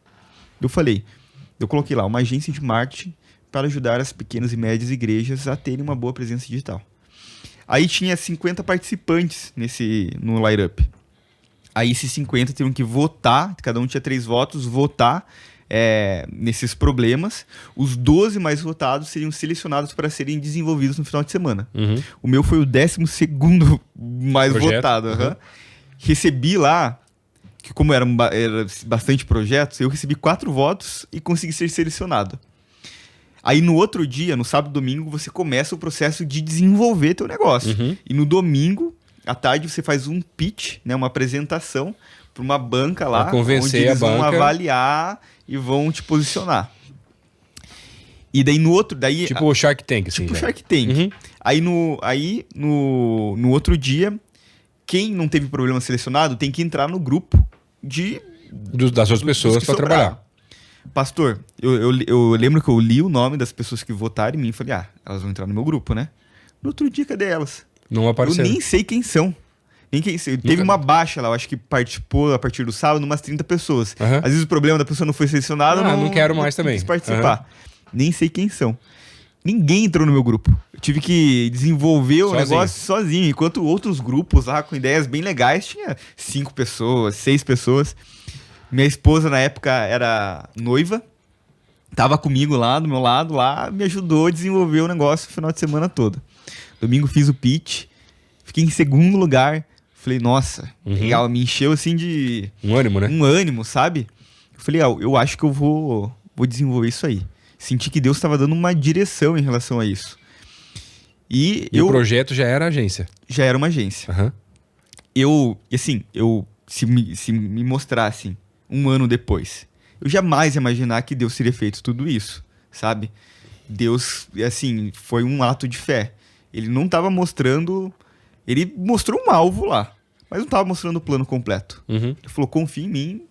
[SPEAKER 2] Eu coloquei lá, uma agência de marketing para ajudar as pequenas e médias igrejas a terem uma boa presença digital. Aí tinha 50 participantes no Light Up. Aí esses 50 teriam que votar, cada um tinha 3 votos, votar nesses problemas. Os 12 mais votados seriam selecionados para serem desenvolvidos no final de semana. O meu foi o 12º mais votado. Recebi lá, que como era bastante projetos, eu recebi 4 votos e consegui ser selecionado. Aí no outro dia, no sábado e domingo, você começa o processo de desenvolver teu negócio. E no domingo, à tarde, você faz um pitch, né, uma apresentação para uma banca lá,
[SPEAKER 1] convencer
[SPEAKER 2] onde eles
[SPEAKER 1] a banca.
[SPEAKER 2] vão avaliar e vão te posicionar. E daí no outro...
[SPEAKER 1] Tipo o Shark Tank, assim.
[SPEAKER 2] Tipo o Shark Tank. Aí no outro dia, quem não teve problema selecionado tem que entrar no grupo das outras pessoas para trabalhar. Pastor, eu lembro que eu li o nome das pessoas que votaram em mim e falei, elas vão entrar no meu grupo, né? No outro dia, cadê elas?
[SPEAKER 1] Não apareceram.
[SPEAKER 2] Eu nem sei quem são. Teve uma baixa lá, eu acho que participou a partir do sábado umas 30 pessoas. Às vezes o problema da pessoa não foi selecionado,
[SPEAKER 1] não quero mais também.
[SPEAKER 2] Quis participar. Nem sei quem são. Ninguém entrou no meu grupo. Eu tive que desenvolver o negócio sozinho. Enquanto outros grupos lá com ideias bem legais tinha 5 pessoas, 6 pessoas. Minha esposa na época era noiva. Tava comigo lá, do meu lado, lá, me ajudou a desenvolver o negócio o final de semana todo. Domingo fiz o pitch, fiquei em segundo lugar. Falei, nossa, legal, me encheu assim de...
[SPEAKER 1] Um ânimo, né?
[SPEAKER 2] Um ânimo, sabe? Eu falei, eu acho que eu vou desenvolver isso aí. Senti que Deus estava dando uma direção em relação a isso.
[SPEAKER 1] E o projeto já era agência?
[SPEAKER 2] Já era uma agência. Se me mostrassem um ano depois, eu jamais ia imaginar que Deus teria feito tudo isso, sabe? Deus, assim, foi um ato de fé. Ele não estava mostrando... Ele mostrou um alvo lá, mas não estava mostrando o plano completo. Ele falou, confia em mim,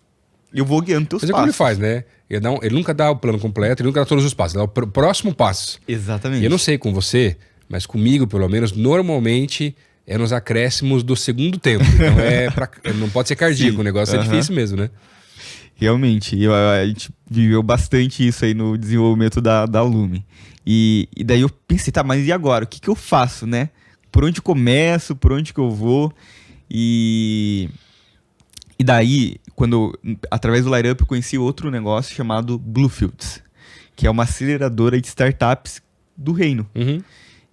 [SPEAKER 2] eu vou guiando teus passos.
[SPEAKER 1] Mas é como ele faz, né? Ele nunca dá o plano completo, ele nunca dá todos os passos, ele dá o próximo passo.
[SPEAKER 2] Exatamente.
[SPEAKER 1] E eu não sei com você, mas comigo, pelo menos, normalmente é nos acréscimos do segundo tempo. Então não pode ser cardíaco, o negócio é difícil mesmo, né?
[SPEAKER 2] Realmente, a gente viveu bastante isso aí no desenvolvimento da Lume. E daí eu pensei, mas e agora? O que eu faço, né? Por onde começo, por onde que eu vou? E daí, através do Light Up, eu conheci outro negócio chamado Bluefields, que é uma aceleradora de startups do reino.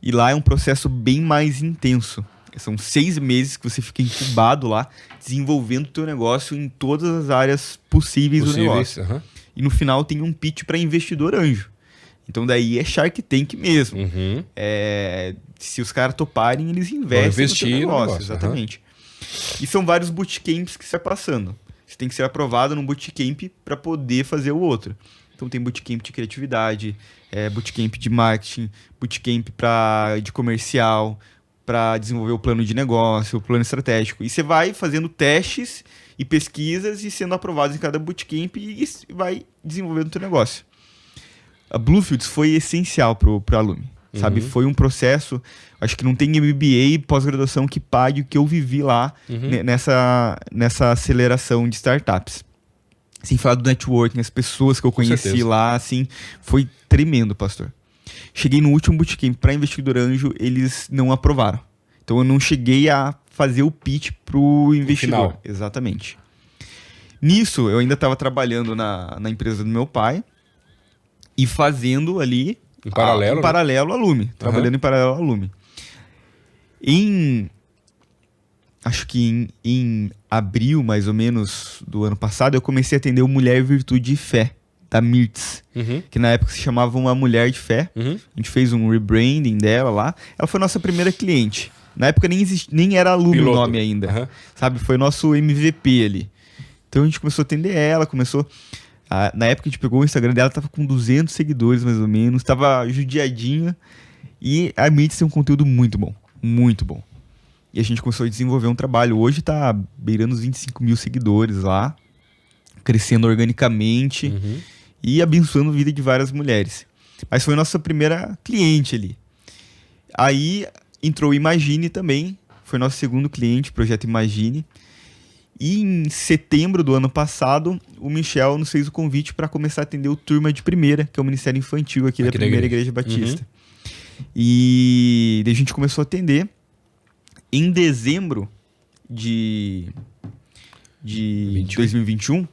[SPEAKER 2] E lá é um processo bem mais intenso. São 6 meses que você fica incubado lá, desenvolvendo o teu negócio em todas as áreas possíveis do negócio. E no final tem um pitch para investidor anjo. Então daí é Shark Tank mesmo. Se os caras toparem, eles investem no teu negócio. Exatamente. E são vários bootcamps que você vai passando. Você tem que ser aprovado num bootcamp para poder fazer o outro. Então tem bootcamp de criatividade, bootcamp de marketing, bootcamp de comercial, para desenvolver o plano de negócio, o plano estratégico. E você vai fazendo testes e pesquisas e sendo aprovado em cada bootcamp e vai desenvolvendo o teu negócio. A Bluefields foi essencial para a Lume, sabe? Foi um processo, acho que não tem MBA pós-graduação que pague o que eu vivi lá nessa aceleração de startups. Sem falar do networking, as pessoas que eu conheci lá, assim, foi tremendo, pastor. Cheguei no último bootcamp para investidor anjo, eles não aprovaram. Então eu não cheguei a fazer o pitch pro investidor.
[SPEAKER 1] Final.
[SPEAKER 2] Exatamente. Nisso, eu ainda estava trabalhando na empresa do meu pai e fazendo ali...
[SPEAKER 1] Em paralelo
[SPEAKER 2] à Lume. Trabalhando em paralelo à Lume. Acho que em abril, mais ou menos, do ano passado, eu comecei a atender o Mulher Virtude e Fé, da Mirtz, que na época se chamava Uma Mulher de Fé. A gente fez um rebranding dela lá. Ela foi nossa primeira cliente. Na época nem era Lume o nome ainda. Sabe? Foi nosso MVP ali. Então a gente começou a atender ela, na época a gente pegou o Instagram dela, tava com 200 seguidores mais ou menos, tava judiadinha. E a Mirtz tem um conteúdo muito bom, muito bom. E a gente começou a desenvolver um trabalho. Hoje tá beirando os 25 mil seguidores lá, crescendo organicamente e abençoando a vida de várias mulheres. Mas foi nossa primeira cliente ali. Aí entrou o Imagine também, foi nosso segundo cliente, Projeto Imagine. E em setembro do ano passado, o Michel nos fez o convite para começar a atender o Turma de Primeira, que é o Ministério Infantil aqui da Primeira Igreja Batista. E daí a gente começou a atender. Em dezembro de 2021,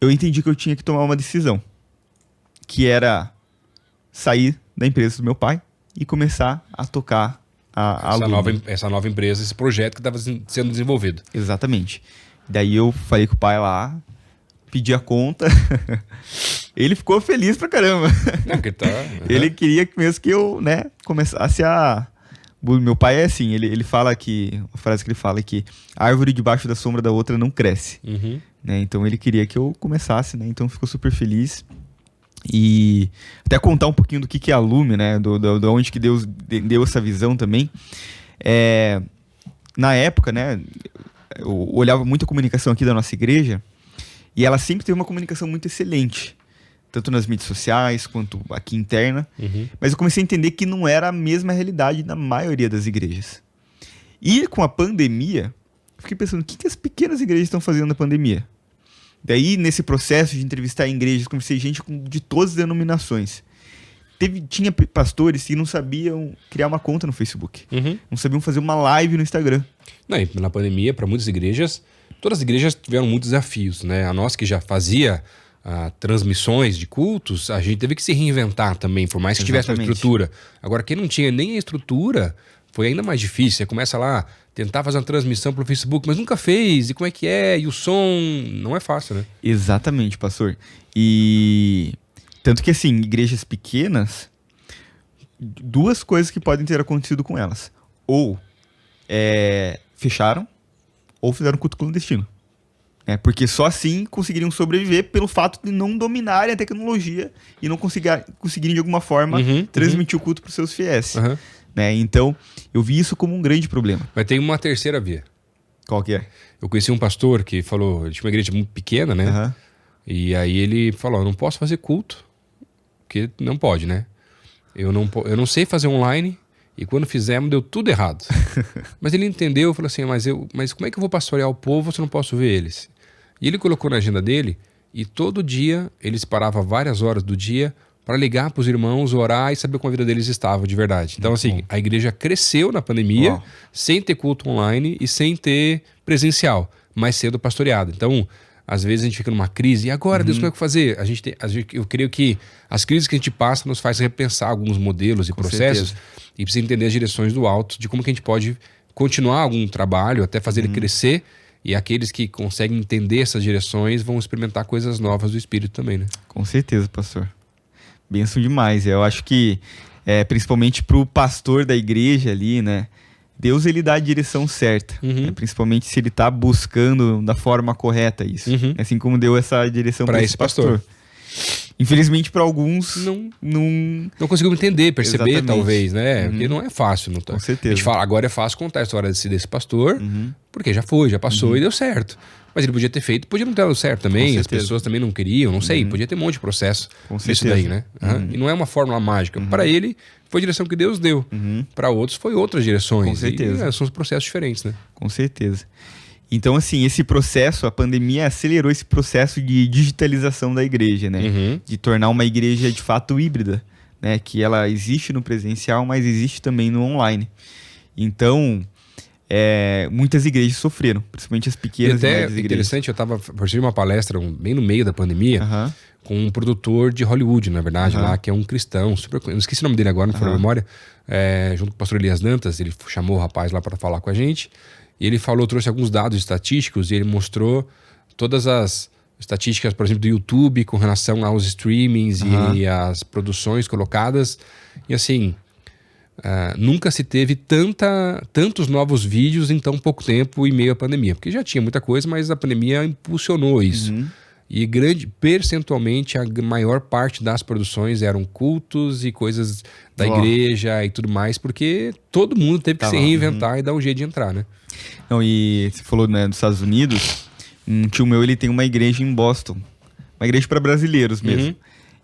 [SPEAKER 2] eu entendi que eu tinha que tomar uma decisão, que era sair da empresa do meu pai e começar a tocar
[SPEAKER 1] essa nova empresa, esse projeto que estava sendo desenvolvido.
[SPEAKER 2] Exatamente. Daí eu falei com o pai lá, pedi a conta. Ele ficou feliz pra caramba. Ele queria mesmo que eu, começasse a... Meu pai é assim, ele fala que... A frase que ele fala é que a árvore debaixo da sombra da outra não cresce. Então ele queria que eu começasse, então ficou super feliz. E até contar um pouquinho do que é a Lume, de onde que Deus deu essa visão também. Na época, eu olhava muito a comunicação aqui da nossa igreja E ela sempre teve uma comunicação muito excelente, tanto nas mídias sociais quanto aqui interna. Mas eu comecei a entender que não era a mesma realidade na maioria das igrejas. E com a pandemia, eu fiquei pensando, o que as pequenas igrejas estão fazendo na pandemia? Daí, nesse processo de entrevistar igrejas, conversei gente de todas as denominações. Tinha pastores que não sabiam criar uma conta no Facebook. Não sabiam fazer uma live no Instagram.
[SPEAKER 1] Não, e na pandemia, para muitas igrejas, todas as igrejas tiveram muitos desafios, né? A nossa que já fazia transmissões de cultos, a gente teve que se reinventar também, por mais que tivesse uma estrutura. Agora, quem não tinha nem a estrutura, foi ainda mais difícil. Você começa lá, tentar fazer uma transmissão pro Facebook, mas nunca fez, e como é que é, e o som, não é fácil, né?
[SPEAKER 2] Exatamente, pastor. E tanto que, assim, igrejas pequenas, duas coisas que podem ter acontecido com elas. Ou fecharam, ou fizeram culto clandestino. Porque só assim conseguiriam sobreviver pelo fato de não dominarem a tecnologia e não conseguirem de alguma forma transmitir o culto para os seus fiéis. Então, eu vi isso como um grande problema.
[SPEAKER 1] Mas tem uma terceira via.
[SPEAKER 2] Qual que é?
[SPEAKER 1] Eu conheci um pastor que falou, ele tinha uma igreja muito pequena, né? E aí ele falou, eu não posso fazer culto, porque não pode, né? Eu não sei fazer online, e quando fizemos deu tudo errado. Mas ele entendeu, falou assim, mas como é que eu vou pastorear o povo se eu não posso ver eles? E ele colocou na agenda dele, e todo dia ele parava várias horas do dia para ligar para os irmãos, orar e saber como a vida deles estava de verdade. Então, assim, a igreja cresceu na pandemia, sem ter culto online e sem ter presencial, mas sendo pastoreada. Então, às vezes a gente fica numa crise, e agora, Deus, como é que fazer? Eu creio que as crises que a gente passa nos faz repensar alguns modelos e processos, e precisa entender as direções do alto, de como que a gente pode continuar algum trabalho, até fazer ele crescer, e aqueles que conseguem entender essas direções vão experimentar coisas novas do Espírito também, né?
[SPEAKER 2] Com certeza, pastor. Benção demais. Eu acho que, principalmente para o pastor da igreja ali, né? Deus, ele dá a direção certa. Principalmente se ele está buscando da forma correta isso. Assim como deu essa direção para esse pastor. Infelizmente, para alguns, não
[SPEAKER 1] conseguiu entender, perceber. Exatamente. Talvez, né? Porque não é fácil. Não tá.
[SPEAKER 2] Com certeza.
[SPEAKER 1] A gente fala, agora é fácil contar a história desse pastor, porque já passou e deu certo. Mas ele podia ter feito, podia não ter dado certo também, as pessoas também não queriam, não sei, podia ter um monte de processo nisso daí, né? E não é uma fórmula mágica. Para ele, foi a direção que Deus deu. Para outros, foi outras direções.
[SPEAKER 2] Com certeza.
[SPEAKER 1] E são os processos diferentes, né?
[SPEAKER 2] Com certeza. Então, assim, esse processo, a pandemia acelerou esse processo de digitalização da igreja, né? De tornar uma igreja, de fato, híbrida, né? Que ela existe no presencial, mas existe também no online. Então, muitas igrejas sofreram, principalmente as pequenas e médias igrejas.
[SPEAKER 1] Interessante, eu estava participando de uma palestra bem no meio da pandemia, com um produtor de Hollywood, na verdade, lá, que é um cristão, super, eu não esqueci o nome dele agora, não foi na memória, junto com o pastor Elias Dantas, ele chamou o rapaz lá para falar com a gente, e ele trouxe alguns dados estatísticos, e ele mostrou todas as estatísticas, por exemplo, do YouTube, com relação aos streamings e as produções colocadas, e assim, nunca se teve tantos novos vídeos em tão pouco tempo em meio à pandemia, porque já tinha muita coisa, mas a pandemia impulsionou isso. E percentualmente, a maior parte das produções eram cultos e coisas da igreja e tudo mais, porque todo mundo teve que se reinventar e dar um jeito de entrar, né?
[SPEAKER 2] Não, e você falou, né, dos Estados Unidos, um tio meu, ele tem uma igreja em Boston, uma igreja para brasileiros mesmo.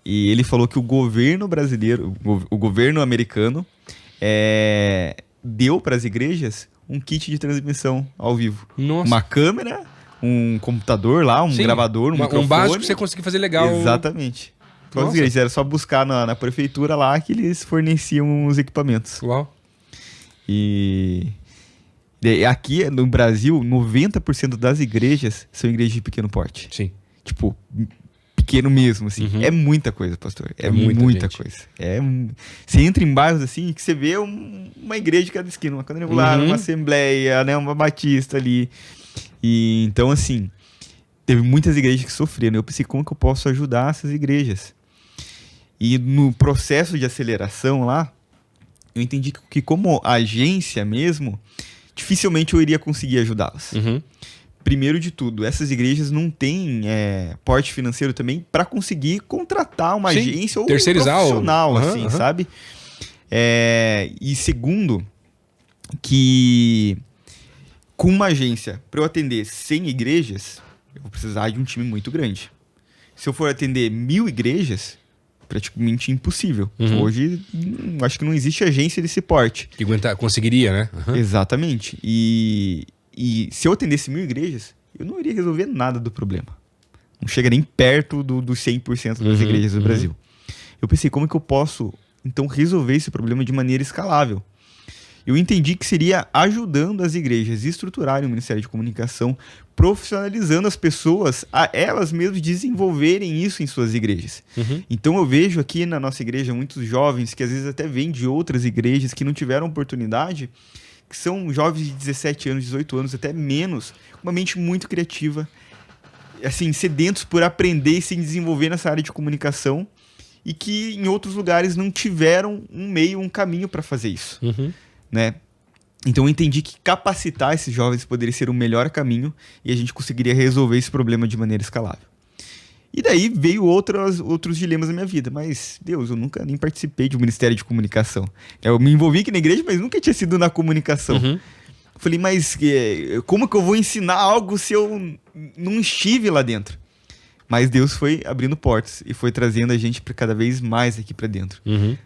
[SPEAKER 2] E ele falou que o governo brasileiro, o governo americano, deu para as igrejas um kit de transmissão ao vivo.
[SPEAKER 1] Nossa.
[SPEAKER 2] Uma câmera, um computador lá, um gravador, um microfone.
[SPEAKER 1] Um básico pra você conseguir fazer legal.
[SPEAKER 2] Exatamente. Todas as igrejas, era só buscar na prefeitura lá que eles forneciam os equipamentos.
[SPEAKER 1] Uau.
[SPEAKER 2] E aqui no Brasil, 90% das igrejas são igrejas de pequeno porte.
[SPEAKER 1] Sim.
[SPEAKER 2] Tipo, pequeno mesmo, assim. É muita coisa, pastor. É muita coisa. Você entra em bairros, assim, que você vê uma igreja de cada esquina. Uma quadrangular, uma assembleia, né? Uma batista ali. E então, assim, teve muitas igrejas que sofreram. Eu pensei, como que eu posso ajudar essas igrejas? E no processo de aceleração lá, eu entendi que como agência mesmo, dificilmente eu iria conseguir ajudá-las. Primeiro de tudo, essas igrejas não têm porte financeiro também para conseguir contratar uma agência ou
[SPEAKER 1] terceirizar
[SPEAKER 2] um profissional, assim, sabe? E segundo, que com uma agência, para eu atender 100 igrejas, eu vou precisar de um time muito grande. Se eu for atender 1.000 igrejas, praticamente impossível. Hoje, acho que não existe agência desse porte.
[SPEAKER 1] Que conseguiria, né?
[SPEAKER 2] Exatamente. E se eu atendesse 1.000 igrejas, eu não iria resolver nada do problema. Não chega nem perto dos 100% das igrejas do Brasil. Eu pensei, como que eu posso, então, resolver esse problema de maneira escalável? Eu entendi que seria ajudando as igrejas a estruturarem o Ministério de Comunicação, profissionalizando as pessoas a elas mesmas desenvolverem isso em suas igrejas. Então eu vejo aqui na nossa igreja muitos jovens que às vezes até vêm de outras igrejas que não tiveram oportunidade, que são jovens de 17 anos, 18 anos, até menos, uma mente muito criativa, assim, sedentos por aprender e se desenvolver nessa área de comunicação e que em outros lugares não tiveram um meio, um caminho para fazer isso. Né? Então eu entendi que capacitar esses jovens poderia ser o melhor caminho e a gente conseguiria resolver esse problema de maneira escalável. E daí veio outros dilemas na minha vida. Mas, Deus, eu nunca nem participei de um Ministério de Comunicação. Eu me envolvi aqui na igreja, mas nunca tinha sido na comunicação. Falei, mas como que eu vou ensinar algo se eu não estive lá dentro? Mas Deus foi abrindo portas e foi trazendo a gente para cada vez mais aqui para dentro.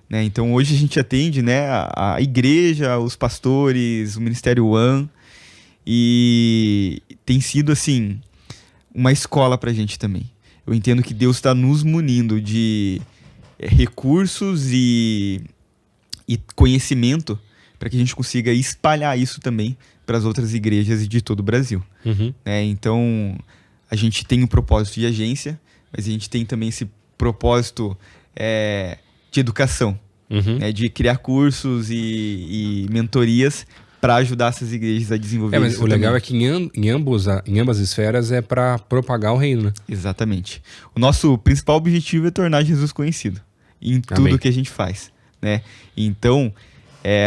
[SPEAKER 2] Né? Então hoje a gente atende, né, a igreja, os pastores, o Ministério One, e tem sido assim uma escola para a gente também. Eu entendo que Deus está nos munindo de recursos e conhecimento para que a gente consiga espalhar isso também para as outras igrejas de todo o Brasil. Né? Então a gente tem um propósito de agência, mas a gente tem também esse propósito de educação, né? De criar cursos e mentorias para ajudar essas igrejas a desenvolver
[SPEAKER 1] mas
[SPEAKER 2] isso.
[SPEAKER 1] O legal é que em ambas esferas é para propagar o reino, né?
[SPEAKER 2] Exatamente. O nosso principal objetivo é tornar Jesus conhecido em tudo que a gente faz, né? Então,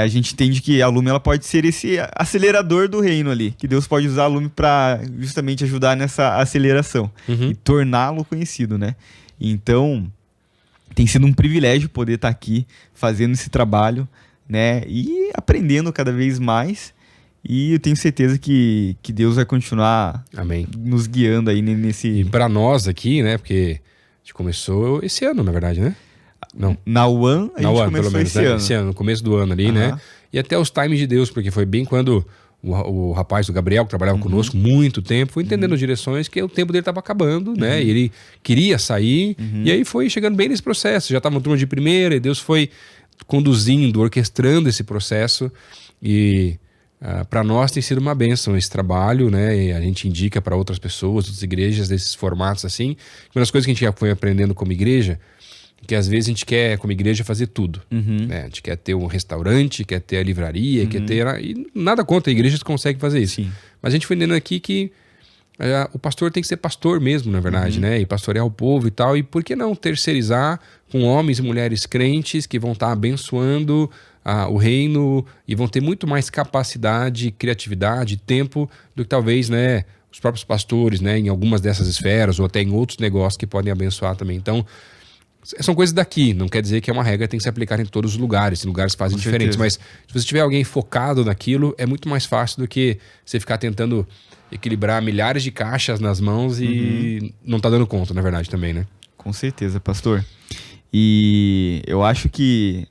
[SPEAKER 2] a gente entende que a Lume ela pode ser esse acelerador do reino ali, que Deus pode usar a Lume para justamente ajudar nessa aceleração e torná-lo conhecido, né? Então, tem sido um privilégio poder estar aqui fazendo esse trabalho, né? E aprendendo cada vez mais. E eu tenho certeza que Deus vai continuar nos guiando aí nesse...
[SPEAKER 1] E para nós aqui, né? Porque a gente começou esse ano, na verdade, né? Não.
[SPEAKER 2] Na One, a gente começou esse ano.
[SPEAKER 1] Esse ano, no começo do ano ali, né? E até os times de Deus, porque foi bem quando o rapaz, o Gabriel, que trabalhava conosco muito tempo, foi entendendo direções que o tempo dele estava acabando, né? E ele queria sair, e aí foi chegando bem nesse processo. Já estava no turno de primeira, e Deus foi conduzindo, orquestrando esse processo. E para nós tem sido uma bênção esse trabalho, né? E a gente indica para outras pessoas, outras igrejas, desses formatos assim. Uma das coisas que a gente já foi aprendendo como igreja, que às vezes a gente quer, como igreja, fazer tudo. Né? A gente quer ter um restaurante, quer ter a livraria, quer ter... E nada contra, a igreja consegue fazer isso.
[SPEAKER 2] Sim.
[SPEAKER 1] Mas a gente foi entendendo aqui que o pastor tem que ser pastor mesmo, na verdade, né? E pastorear o povo e tal. E por que não terceirizar com homens e mulheres crentes que vão estar abençoando o reino e vão ter muito mais capacidade, criatividade, tempo do que talvez, né, os próprios pastores, né, em algumas dessas esferas ou até em outros negócios que podem abençoar também. Então, são coisas daqui, não quer dizer que é uma regra que tem que se aplicar em todos os lugares, em lugares fazem diferentes, mas se você tiver alguém focado naquilo, é muito mais fácil do que você ficar tentando equilibrar milhares de caixas nas mãos e não tá dando conta, na verdade, também, né?
[SPEAKER 2] Com certeza, pastor. E eu acho que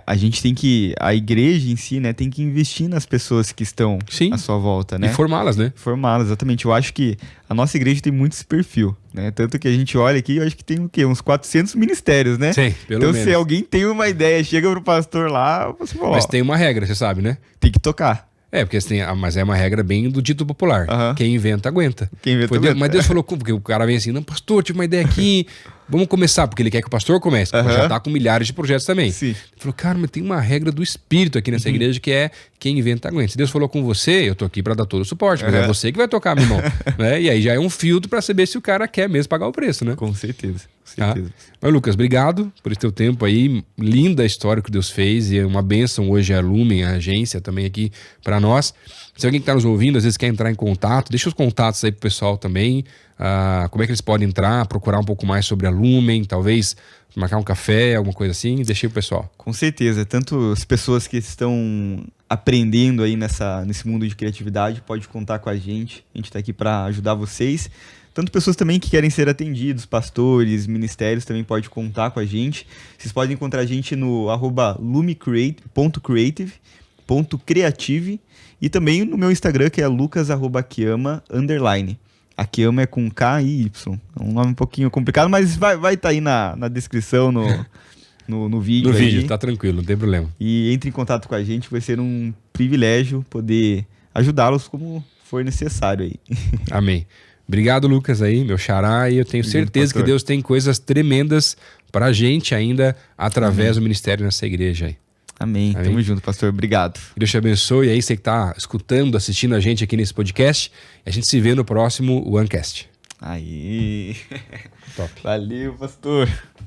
[SPEAKER 2] a gente tem que, a igreja em si, né, tem que investir nas pessoas que estão à sua volta, né?
[SPEAKER 1] E formá-las, né?
[SPEAKER 2] Formá-las, exatamente. Eu acho que a nossa igreja tem muito esse perfil, né? Tanto que a gente olha aqui, eu acho que tem o quê? Uns 400 ministérios, né?
[SPEAKER 1] Sim, pelo menos.
[SPEAKER 2] Então, se alguém tem uma ideia, chega pro pastor lá, você fala,
[SPEAKER 1] mas tem uma regra, você sabe, né?
[SPEAKER 2] Tem que tocar.
[SPEAKER 1] Porque assim, mas é uma regra bem do dito popular. Quem inventa, aguenta.
[SPEAKER 2] Quem inventa, aguenta.
[SPEAKER 1] Mas Deus falou, porque o cara vem assim, não, pastor, tive uma ideia aqui, vamos começar, porque ele quer que o pastor comece, porque já tá com milhares de projetos também.
[SPEAKER 2] Sim.
[SPEAKER 1] Ele falou, cara, mas tem uma regra do espírito aqui nessa igreja que é quem inventa, aguenta. Se Deus falou com você, eu tô aqui pra dar todo o suporte, mas é você que vai tocar, meu irmão. Né? E aí já é um filtro pra saber se o cara quer mesmo pagar o preço, né?
[SPEAKER 2] Com certeza. certeza.
[SPEAKER 1] Mas, Lucas, obrigado por esse teu tempo aí. Linda a história que Deus fez e é uma bênção hoje a Lumen, a agência também aqui para nós. Se alguém que está nos ouvindo, às vezes quer entrar em contato, deixa os contatos aí pro pessoal também. Como é que eles podem entrar, procurar um pouco mais sobre a Lumen, talvez marcar um café, alguma coisa assim. Deixa aí pro pessoal.
[SPEAKER 2] Com certeza. Tanto as pessoas que estão aprendendo aí nesse mundo de criatividade, pode contar com a gente. A gente está aqui para ajudar vocês. Tanto pessoas também que querem ser atendidos, pastores, ministérios, também pode contar com a gente. Vocês podem encontrar a gente no @lumicreative.creative e também no meu Instagram, que é lucas@akiama_. Akiama é com K e Y. É um nome um pouquinho complicado, mas vai estar aí na descrição, no vídeo.
[SPEAKER 1] No vídeo, tá tranquilo, não tem problema.
[SPEAKER 2] E entre em contato com a gente, vai ser um privilégio poder ajudá-los como for necessário aí.
[SPEAKER 1] Amém. Obrigado, Lucas, aí, meu xará, e eu tenho certeza que Deus tem coisas tremendas pra gente ainda através do ministério nessa igreja aí.
[SPEAKER 2] Amém. Tamo junto, pastor. Obrigado.
[SPEAKER 1] Deus te abençoe aí, você que tá escutando, assistindo a gente aqui nesse podcast. E a gente se vê no próximo OneCast.
[SPEAKER 2] Aí.
[SPEAKER 1] Top.
[SPEAKER 2] Valeu, pastor.